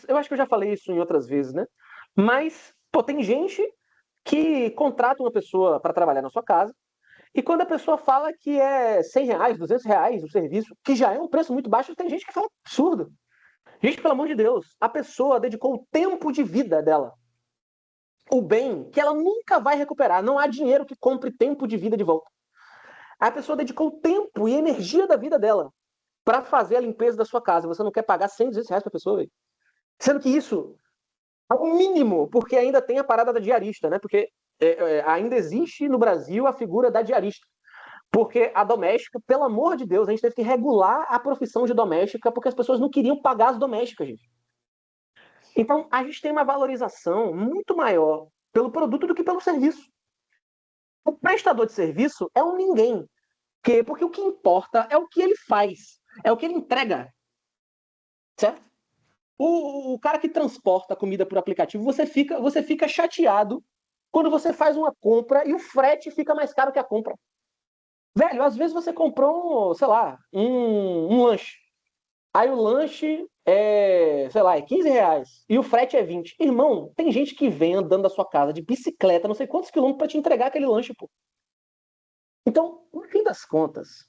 eu acho que eu já falei isso em outras vezes, né? Mas, pô, tem gente que contrata uma pessoa para trabalhar na sua casa, e quando a pessoa fala que é R$ 100, R$ 200 o serviço, que já é um preço muito baixo, tem gente que fala absurdo. Gente, pelo amor de Deus, a pessoa dedicou o tempo de vida dela, o bem que ela nunca vai recuperar. Não há dinheiro que compre tempo de vida de volta. A pessoa dedicou o tempo e energia da vida dela para fazer a limpeza da sua casa. Você não quer pagar R$ 100, R$ 200 para a pessoa, véio. Sendo que isso é o mínimo, porque ainda tem a parada da diarista, né? Porque ainda existe no Brasil a figura da diarista. Porque a doméstica, pelo amor de Deus, a gente teve que regular a profissão de doméstica porque as pessoas não queriam pagar as domésticas, gente. Então, a gente tem uma valorização muito maior pelo produto do que pelo serviço. O prestador de serviço é um ninguém. Porque o que importa é o que ele faz, é o que ele entrega. Certo? O cara que transporta comida por aplicativo, você fica chateado quando você faz uma compra e o frete fica mais caro que a compra. Velho, às vezes você comprou, sei lá, um lanche. Aí o lanche sei lá, é R$ 15 e o frete é 20. Irmão, tem gente que vem andando da sua casa de bicicleta, não sei quantos quilômetros, pra te entregar aquele lanche, pô. Então, no fim das contas,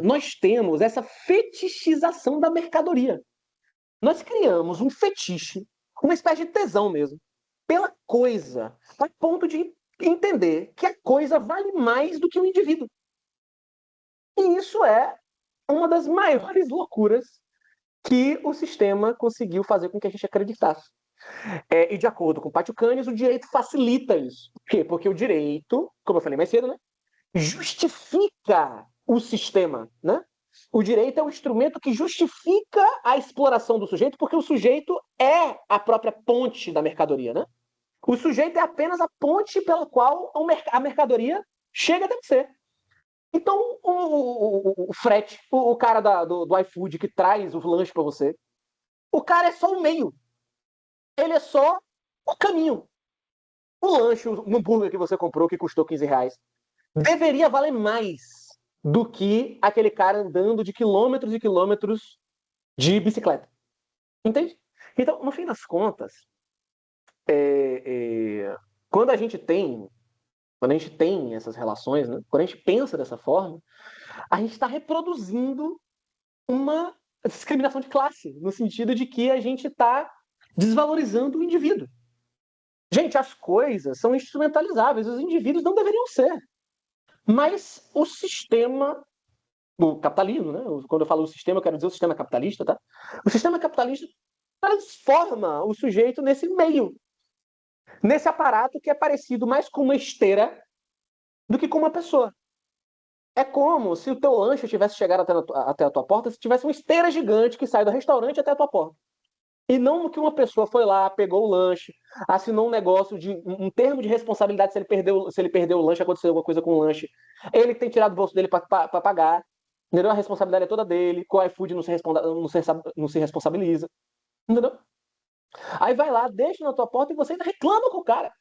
nós temos essa fetichização da mercadoria. Nós criamos um fetiche, uma espécie de tesão mesmo, pela coisa, a ponto de entender que a coisa vale mais do que o indivíduo. E isso é uma das maiores loucuras que o sistema conseguiu fazer com que a gente acreditasse. E de acordo com Patiucanes, o direito facilita isso. Por quê? Porque o direito, como eu falei mais cedo, né, justifica o sistema, né? O direito é o instrumento que justifica a exploração do sujeito, porque o sujeito é a própria ponte da mercadoria, né? O sujeito é apenas a ponte pela qual a mercadoria chega até você. Então, o frete, o cara do iFood que traz o lanche para você, o cara é só o meio. Ele é só o caminho. O lanche, o hambúrguer que você comprou, que custou R$ 15, deveria valer mais do que aquele cara andando de quilômetros e quilômetros de bicicleta. Entende? Então, no fim das contas, quando a gente tem essas relações, né? Quando a gente pensa dessa forma, a gente está reproduzindo uma discriminação de classe, no sentido de que a gente está desvalorizando o indivíduo. Gente, as coisas são instrumentalizáveis, os indivíduos não deveriam ser. Mas o sistema, o capitalismo, né? Quando eu falo o sistema, eu quero dizer o sistema capitalista, tá? O sistema capitalista transforma o sujeito nesse meio, nesse aparato que é parecido mais com uma esteira do que com uma pessoa. É como se o teu lanche tivesse chegado até a tua porta, se tivesse uma esteira gigante que sai do restaurante até a tua porta. E não que uma pessoa foi lá, pegou o lanche, assinou um negócio de um termo de responsabilidade se ele perdeu o lanche, aconteceu alguma coisa com o lanche. Ele tem tirado do bolso dele para pagar. Entendeu? A responsabilidade é toda dele, com o iFood não se responsabiliza. Entendeu? Aí vai lá, deixa na tua porta e você ainda reclama com o cara.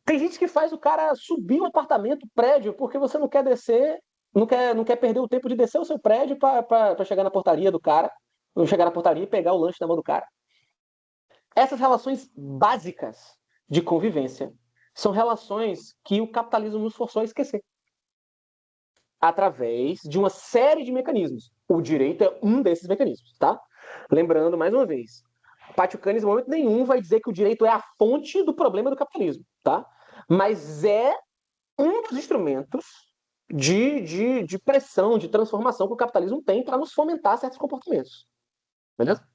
Tem gente que faz o cara subir um apartamento, prédio, porque você não quer descer, não quer perder o tempo de descer o seu prédio para chegar na portaria do cara, ou chegar na portaria e pegar o lanche na mão do cara. Essas relações básicas de convivência são relações que o capitalismo nos forçou a esquecer. Através de uma série de mecanismos. O direito é um desses mecanismos, tá? Lembrando, mais uma vez, Patiucanes, em momento nenhum, vai dizer que o direito é a fonte do problema do capitalismo, tá? Mas é um dos instrumentos de pressão, de transformação que o capitalismo tem para nos fomentar certos comportamentos. Beleza?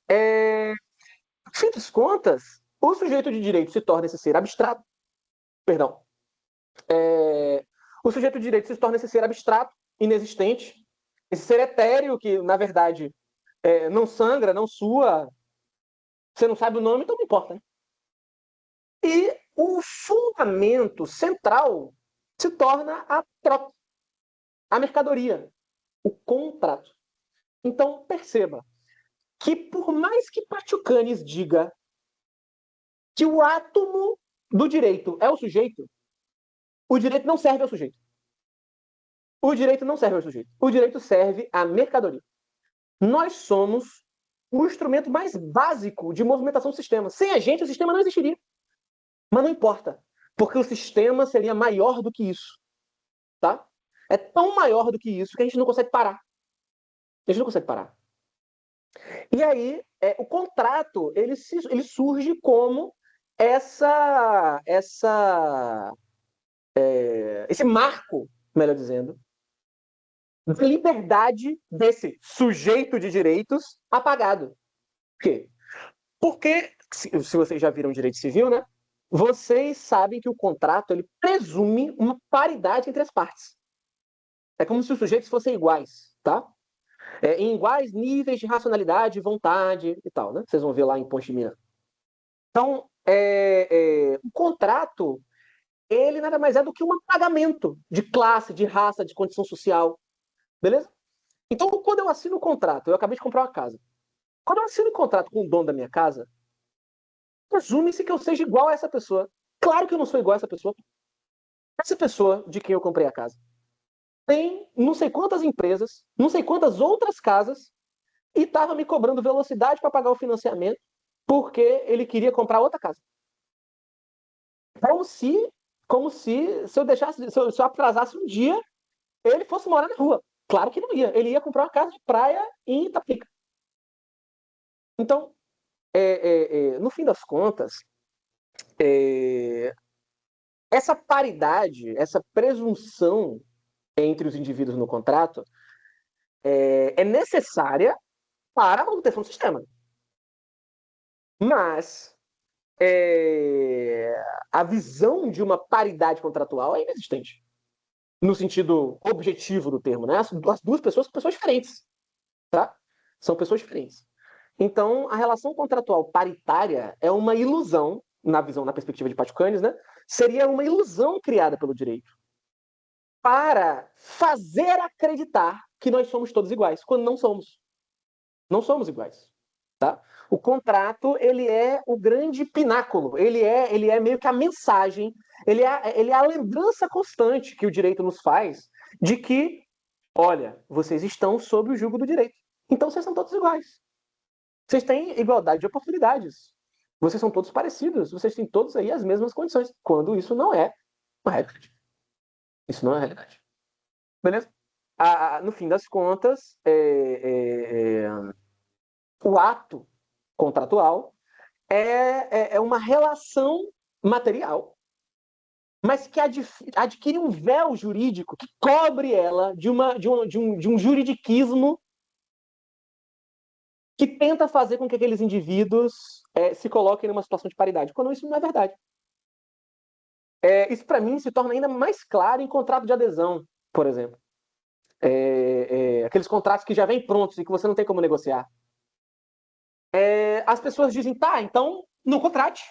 No fim das contas, o sujeito de direito se torna esse ser abstrato. Perdão. O sujeito de direito se torna esse ser abstrato, inexistente, esse ser etéreo que, na verdade, não sangra, não sua, você não sabe o nome, então não importa. Né? E o fundamento central se torna a troca, a mercadoria, o contrato. Então, perceba que por mais que Patiucanes diga que o átomo do direito é o sujeito, o direito não serve ao sujeito. O direito não serve ao sujeito. O direito serve à mercadoria. Nós somos o instrumento mais básico de movimentação do sistema. Sem a gente, o sistema não existiria. Mas não importa, porque o sistema seria maior do que isso. Tá? É tão maior do que isso que a gente não consegue parar. A gente não consegue parar. E aí, o contrato, ele surge como esse marco, melhor dizendo, da liberdade desse sujeito de direitos apagado. Por quê? Porque, se vocês já viram direito civil, né? Vocês sabem que o contrato ele presume uma paridade entre as partes. É como se os sujeitos fossem iguais, tá? Em iguais níveis de racionalidade, vontade e tal, né? Vocês vão ver lá em Ponte de Minas. Então, o contrato, ele nada mais é do que um pagamento de classe, de raça, de condição social, beleza? Então, quando eu assino o contrato, eu acabei de comprar uma casa. Quando eu assino o contrato com o dono da minha casa, presume-se que eu seja igual a essa pessoa. Claro que eu não sou igual a essa pessoa. Essa pessoa de quem eu comprei a casa tem não sei quantas empresas, não sei quantas outras casas, e estava me cobrando velocidade para pagar o financiamento porque ele queria comprar outra casa. Como se eu deixasse, se eu atrasasse um dia, ele fosse morar na rua. Claro que não ia. Ele ia comprar uma casa de praia em Itapecá. Então, no fim das contas, essa paridade, essa presunção entre os indivíduos no contrato é necessária para a manutenção do sistema. Mas a visão de uma paridade contratual é inexistente. No sentido objetivo do termo, né? As duas pessoas são pessoas diferentes, tá? São pessoas diferentes. Então, a relação contratual paritária é uma ilusão, na perspectiva de Patiucanes, né? Seria uma ilusão criada pelo direito para fazer acreditar que nós somos todos iguais, quando não somos. Não somos iguais. Tá? O contrato, ele é o grande pináculo, ele é meio que a mensagem, ele é a lembrança constante que o direito nos faz de que, olha, vocês estão sob o jugo do direito. Então vocês são todos iguais. Vocês têm igualdade de oportunidades. Vocês são todos parecidos. Vocês têm todos aí as mesmas condições. Quando isso não é uma realidade. Isso não é realidade. Beleza? No fim das contas, o ato contratual é uma relação material, mas que adquire um véu jurídico que cobre ela de um juridiquismo que tenta fazer com que aqueles indivíduos se coloquem numa situação de paridade, quando isso não é verdade. Isso, para mim, se torna ainda mais claro em contrato de adesão, por exemplo. Aqueles contratos que já vêm prontos e que você não tem como negociar. As pessoas dizem, tá, então não contrate.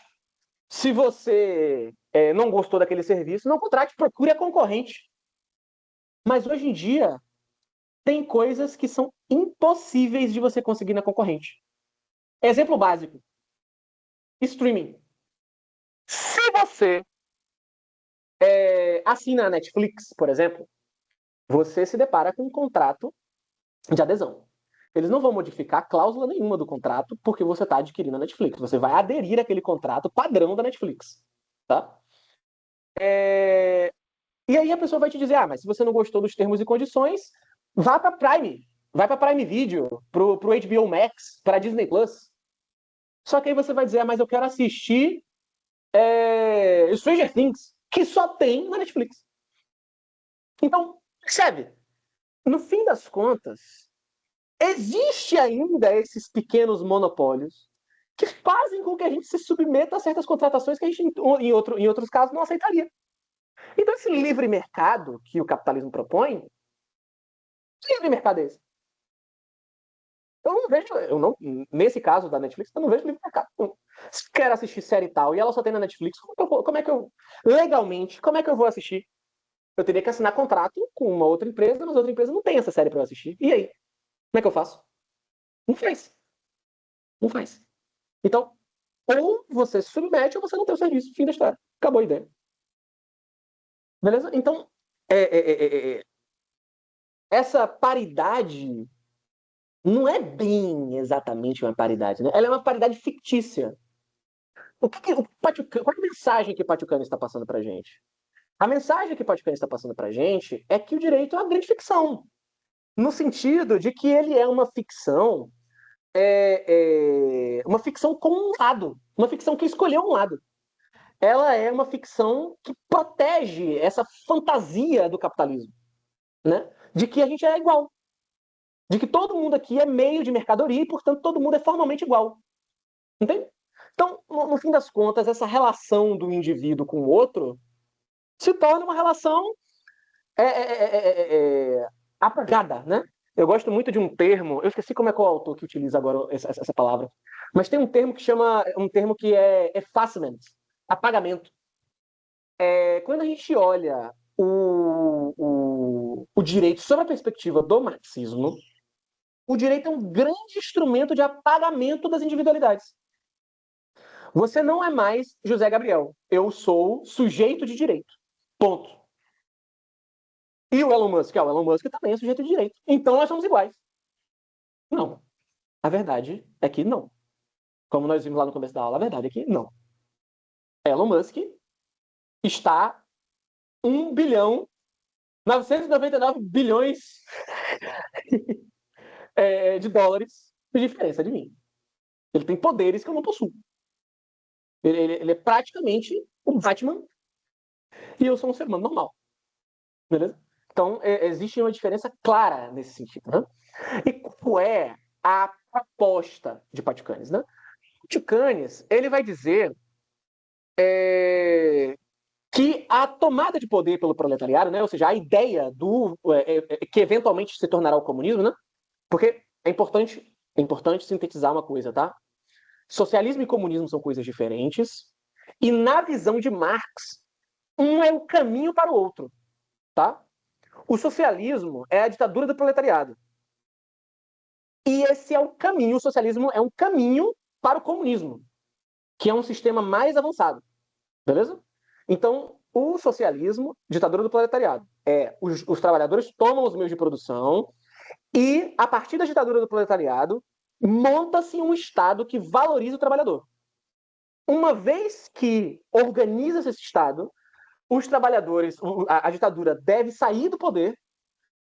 Se você não gostou daquele serviço, não contrate, procure a concorrente. Mas hoje em dia, tem coisas que são impossíveis de você conseguir na concorrente. Exemplo básico: streaming. Se você assina a Netflix, por exemplo, você se depara com um contrato de adesão. Eles não vão modificar cláusula nenhuma do contrato porque você está adquirindo a Netflix. Você vai aderir àquele contrato padrão da Netflix. Tá? E aí a pessoa vai te dizer, mas se você não gostou dos termos e condições, vá para Prime. Vai para Prime Video, pro HBO Max, para Disney Plus. Só que aí você vai dizer, mas eu quero assistir Stranger Things, que só tem na Netflix. Então, percebe? No fim das contas, existe ainda esses pequenos monopólios que fazem com que a gente se submeta a certas contratações que a gente, em outros casos, não aceitaria. Então, esse livre mercado que o capitalismo propõe, que livre mercado é esse? Eu não vejo, nesse caso da Netflix, eu não vejo livre mercado. Se quer assistir série e tal, e ela só tem na Netflix, legalmente, como é que eu vou assistir? Eu teria que assinar contrato com uma outra empresa, mas a outra empresa não tem essa série para eu assistir. E aí? Como é que eu faço? Não faz. Não faz. Então, ou você se submete ou você não tem o serviço. Fim da história. Acabou a ideia. Beleza? Então, essa paridade não é bem exatamente uma paridade, né? Ela é uma paridade fictícia. Qual é a mensagem que Patiucano está passando para a gente? A mensagem que Patiucano está passando para a gente é que o direito é uma grande ficção, no sentido de que ele é uma ficção com um lado, uma ficção que escolheu um lado. Ela é uma ficção que protege essa fantasia do capitalismo, né? De que a gente é igual, de que todo mundo aqui é meio de mercadoria e, portanto, todo mundo é formalmente igual. Entende? Então, no fim das contas, essa relação do indivíduo com o outro se torna uma relação apagada, né? Eu gosto muito de um termo, eu esqueci como é qual autor que utiliza agora essa palavra, mas tem um termo que é effacement, apagamento. Quando a gente olha o direito sob a perspectiva do marxismo, o direito é um grande instrumento de apagamento das individualidades. Você não é mais José Gabriel. Eu sou sujeito de direito. Ponto. E o Elon Musk? O Elon Musk também é sujeito de direito. Então nós somos iguais. Não. A verdade é que não. Como nós vimos lá no começo da aula, a verdade é que não. Elon Musk está 1 bilhão 999 bilhões de dólares de diferença de mim. Ele tem poderes que eu não possuo. Ele é praticamente um Batman e eu sou um ser humano normal. Beleza? Então, existe uma diferença clara nesse sentido. Né? E qual é a proposta de Patiucanes? Né? Patiucanes, ele vai dizer que a tomada de poder pelo proletariado, né? Ou seja, a ideia que eventualmente se tornará o comunismo, né? Porque é importante É importante sintetizar uma coisa, tá? Socialismo e comunismo são coisas diferentes, e na visão de Marx, um é o caminho para o outro, tá? O socialismo é a ditadura do proletariado. E esse é o caminho, o socialismo é um caminho para o comunismo, que é um sistema mais avançado, beleza? Então, o socialismo, ditadura do proletariado, é os trabalhadores tomam os meios de produção e, a partir da ditadura do proletariado, monta-se um Estado que valoriza o trabalhador. Uma vez que organiza-se esse Estado, os trabalhadores, a ditadura deve sair do poder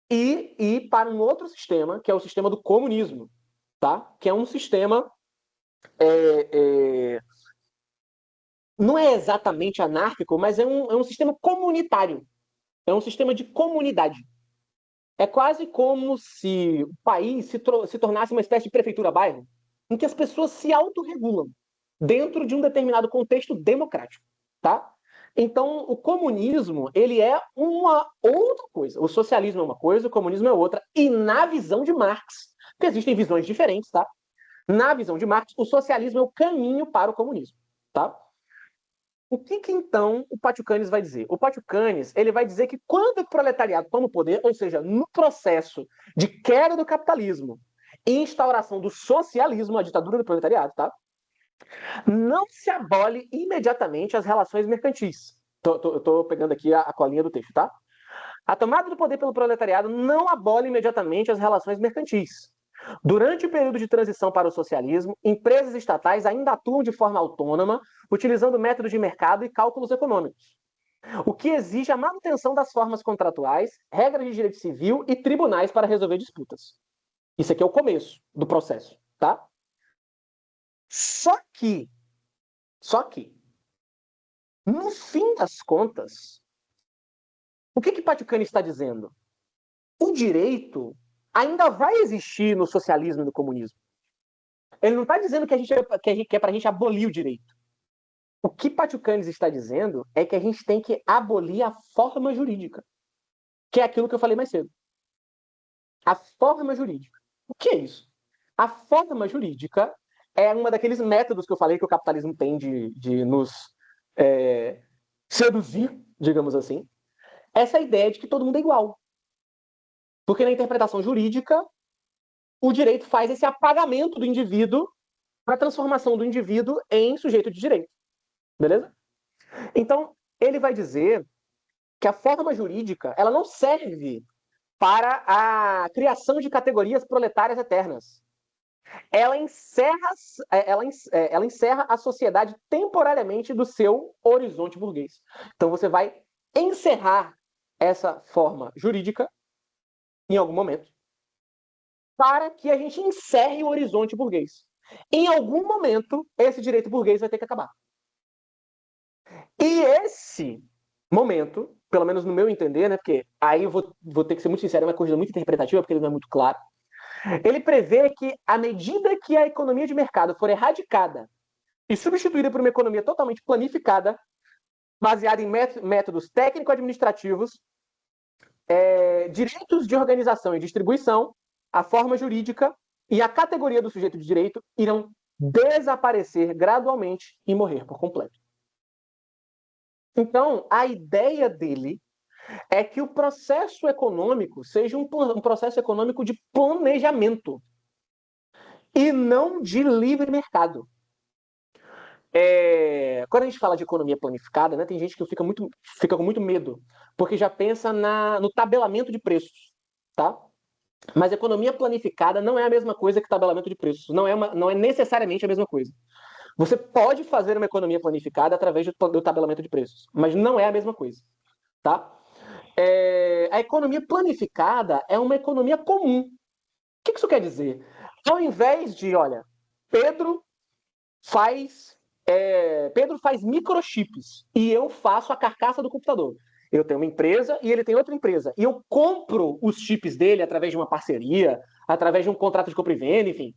e ir para um outro sistema, que é o sistema do comunismo, tá? Que é um sistema não é exatamente anárquico, mas é um sistema comunitário, é um sistema de comunidade. É quase como se o país se tornasse uma espécie de prefeitura-bairro, em que as pessoas se autorregulam dentro de um determinado contexto democrático, tá? Então, o comunismo, ele é uma outra coisa. O socialismo é uma coisa, o comunismo é outra. E na visão de Marx, porque existem visões diferentes, tá? Na visão de Marx, o socialismo é o caminho para o comunismo, tá? O que então o Patiucanes vai dizer? O Patiucanes, ele vai dizer que quando o proletariado toma o poder, ou seja, no processo de queda do capitalismo e instauração do socialismo, a ditadura do proletariado, tá? Não se abole imediatamente as relações mercantis. Tô pegando aqui a colinha do texto, tá? A tomada do poder pelo proletariado não abole imediatamente as relações mercantis. Durante o período de transição para o socialismo, empresas estatais ainda atuam de forma autônoma, utilizando métodos de mercado e cálculos econômicos, o que exige a manutenção das formas contratuais, regras de direito civil e tribunais para resolver disputas. Isso aqui é o começo do processo, tá? Só que, no fim das contas, o que Patiucani está dizendo? O direito ainda vai existir no socialismo e no comunismo. Ele não está dizendo que é para a gente abolir o direito. O que Patiucanes está dizendo é que a gente tem que abolir a forma jurídica, que é aquilo que eu falei mais cedo. A forma jurídica. O que é isso? A forma jurídica é uma daqueles métodos que eu falei que o capitalismo tem de nos seduzir, digamos assim. Essa ideia de que todo mundo é igual. Porque na interpretação jurídica, o direito faz esse apagamento do indivíduo para a transformação do indivíduo em sujeito de direito. Beleza? Então, ele vai dizer que a forma jurídica ela não serve para a criação de categorias proletárias eternas. Ela encerra a sociedade temporariamente do seu horizonte burguês. Então, você vai encerrar essa forma jurídica em algum momento para que a gente encerre o horizonte burguês. Em algum momento, esse direito burguês vai ter que acabar. E esse momento, pelo menos no meu entender, né, porque aí eu vou ter que ser muito sincero, é uma coisa muito interpretativa, porque ele não é muito claro, ele prevê que, à medida que a economia de mercado for erradicada e substituída por uma economia totalmente planificada, baseada em métodos técnico-administrativos, direitos de organização e distribuição, a forma jurídica e a categoria do sujeito de direito irão desaparecer gradualmente e morrer por completo. Então, a ideia dele é que o processo econômico seja um processo econômico de planejamento e não de livre mercado. Quando a gente fala de economia planificada, né, tem gente que fica com muito medo, porque já pensa no tabelamento de preços, tá? Mas economia planificada não é a mesma coisa que tabelamento de preços, não é necessariamente a mesma coisa. Você pode fazer uma economia planificada através do tabelamento de preços, mas não é a mesma coisa, tá? A economia planificada é uma economia comum. O que isso quer dizer? Ao invés de, olha, Pedro faz microchips e eu faço a carcaça do computador. Eu tenho uma empresa e ele tem outra empresa. E eu compro os chips dele através de uma parceria, através de um contrato de compra e venda, enfim.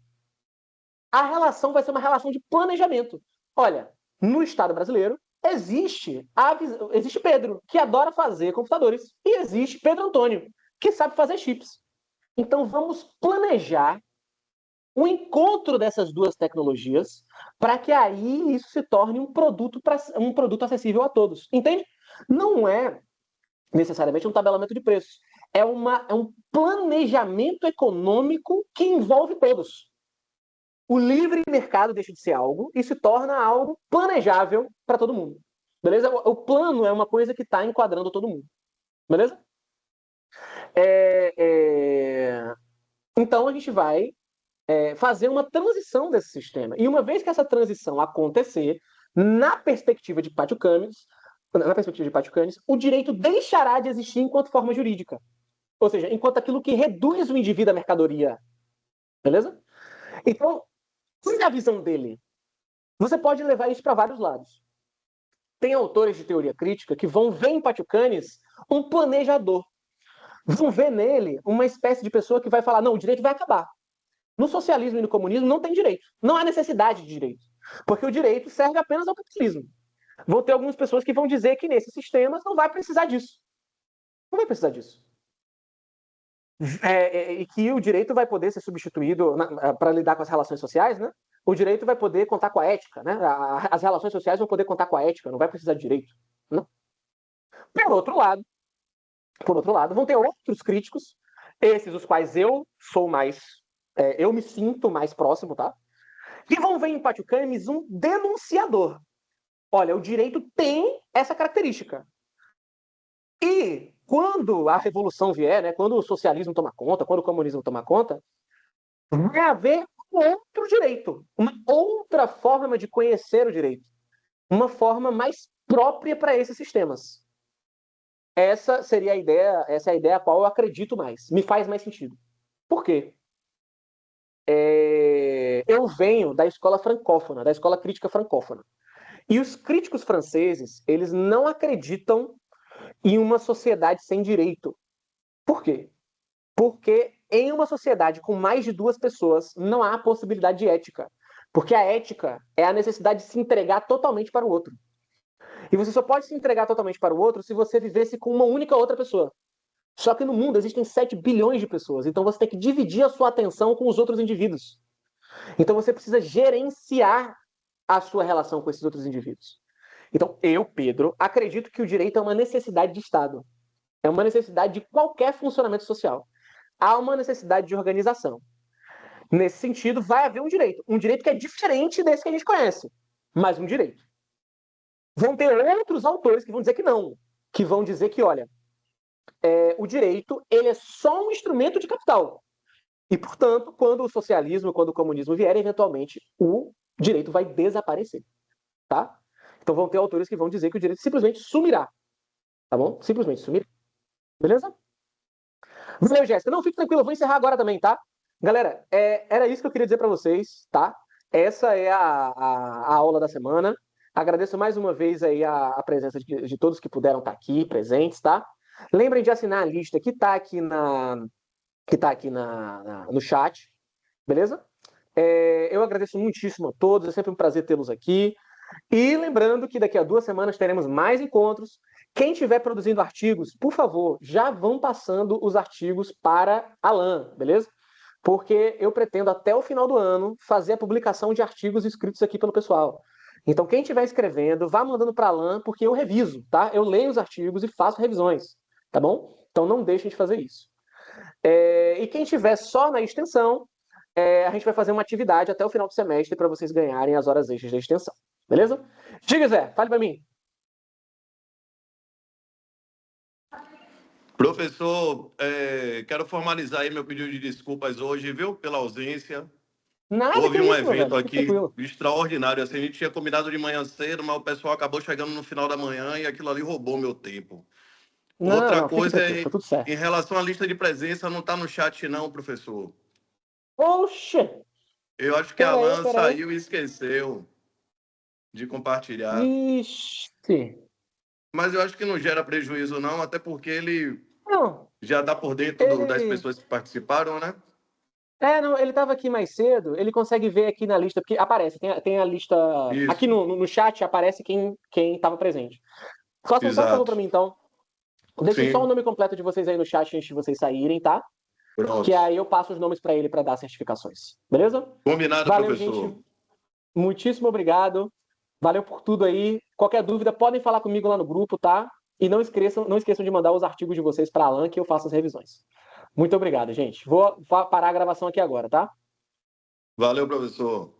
A relação vai ser uma relação de planejamento. Olha, no Estado brasileiro, existe Pedro, que adora fazer computadores, e existe Pedro Antônio, que sabe fazer chips. Então vamos planejar o encontro dessas duas tecnologias para que aí isso se torne um produto acessível a todos. Entende? Não é necessariamente um tabelamento de preços. É um planejamento econômico que envolve todos. O livre mercado deixa de ser algo e se torna algo planejável para todo mundo. Beleza? O plano é uma coisa que está enquadrando todo mundo. Beleza? Então a gente vai fazer uma transição desse sistema. E uma vez que essa transição acontecer, na perspectiva de Pátio Camis, o direito deixará de existir enquanto forma jurídica. Ou seja, enquanto aquilo que reduz o indivíduo à mercadoria. Beleza? Então, qual é a visão dele? Você pode levar isso para vários lados. Tem autores de teoria crítica que vão ver em Pátio Camis um planejador. Vão ver nele uma espécie de pessoa que vai falar, não, o direito vai acabar. No socialismo e no comunismo não tem direito. Não há necessidade de direito. Porque o direito serve apenas ao capitalismo. Vão ter algumas pessoas que vão dizer que nesses sistemas não vai precisar disso. Não vai precisar disso. E que o direito vai poder ser substituído para lidar com as relações sociais, né? O direito vai poder contar com a ética, né? As relações sociais vão poder contar com a ética, não vai precisar de direito. Não. Por outro lado, vão ter outros críticos, esses os quais eu me sinto mais próximo, tá? Que vão ver em Pátio Camis um denunciador. Olha, o direito tem essa característica. E quando a revolução vier, né, quando o socialismo tomar conta, quando o comunismo tomar conta, vai haver outro direito, uma outra forma de conhecer o direito, uma forma mais própria para esses sistemas. Essa seria a ideia, essa é a ideia a qual eu acredito mais, me faz mais sentido. Por quê? Eu venho da escola francófona, da escola crítica francófona. E os críticos franceses, eles não acreditam em uma sociedade sem direito. Por quê? Porque em uma sociedade com mais de duas pessoas não há possibilidade de ética. Porque a ética é a necessidade de se entregar totalmente para o outro. E você só pode se entregar totalmente para o outro se você vivesse com uma única outra pessoa. Só que no mundo existem 7 bilhões de pessoas, então você tem que dividir a sua atenção com os outros indivíduos. Então você precisa gerenciar a sua relação com esses outros indivíduos. Então, eu, Pedro, acredito que o direito é uma necessidade de Estado. É uma necessidade de qualquer funcionamento social. Há uma necessidade de organização. Nesse sentido, vai haver um direito. Um direito que é diferente desse que a gente conhece, mas um direito. Vão ter outros autores que vão dizer que não. Que vão dizer que, olha, o direito ele é só um instrumento de capital. E, portanto, quando o socialismo, quando o comunismo vier, eventualmente, o direito vai desaparecer. Tá? Então vão ter autores que vão dizer que o direito simplesmente sumirá. Tá bom? Simplesmente sumirá. Beleza? Valeu, Jéssica. Não, fique tranquilo, eu vou encerrar agora também, tá? Galera, era isso que eu queria dizer para vocês, tá? Essa é a aula da semana. Agradeço mais uma vez aí a presença de todos que puderam estar aqui presentes, tá? Lembrem de assinar a lista que está aqui no chat, beleza? Eu agradeço muitíssimo a todos, é sempre um prazer tê-los aqui. E lembrando que daqui a 2 semanas teremos mais encontros. Quem estiver produzindo artigos, por favor, já vão passando os artigos para a LAN, beleza? Porque eu pretendo, até o final do ano, fazer a publicação de artigos escritos aqui pelo pessoal. Então, quem estiver escrevendo, vá mandando para a LAN, porque eu reviso, tá? Eu leio os artigos e faço revisões, tá bom? Então, não deixem de fazer isso. E quem estiver só na extensão, a gente vai fazer uma atividade até o final do semestre para vocês ganharem as horas extras da extensão. Beleza? Diga, Zé, fale para mim. Professor, quero formalizar aí meu pedido de desculpas hoje, viu, pela ausência. Nada, Houve um isso, evento velho, aqui extraordinário, assim, a gente tinha combinado de manhã cedo, mas o pessoal acabou chegando no final da manhã e aquilo ali roubou meu tempo. Outra Não, fique coisa tranquilo, tá tudo certo. em relação à lista de presença, não está no chat não, professor. Oxe! Eu acho que a Alan saiu e esqueceu de compartilhar. Ixi! Mas eu acho que não gera prejuízo não, até porque ele Não, já está por dentro das pessoas que participaram, né? não, ele estava aqui mais cedo, ele consegue ver aqui na lista, porque aparece, tem a lista. Isso. Aqui no chat aparece quem estava presente. Façam só um favor para mim, então. Deixem só o nome completo de vocês aí no chat antes de vocês saírem, tá? Pronto. Que aí eu passo os nomes para ele para dar certificações. Beleza? Combinado, Valeu, professor. gente. Muitíssimo obrigado. Valeu por tudo aí. Qualquer dúvida, podem falar comigo lá no grupo, tá? E não esqueçam de mandar os artigos de vocês para a Alan, que eu faço as revisões. Muito obrigado, gente. Vou parar a gravação aqui agora, tá? Valeu, professor.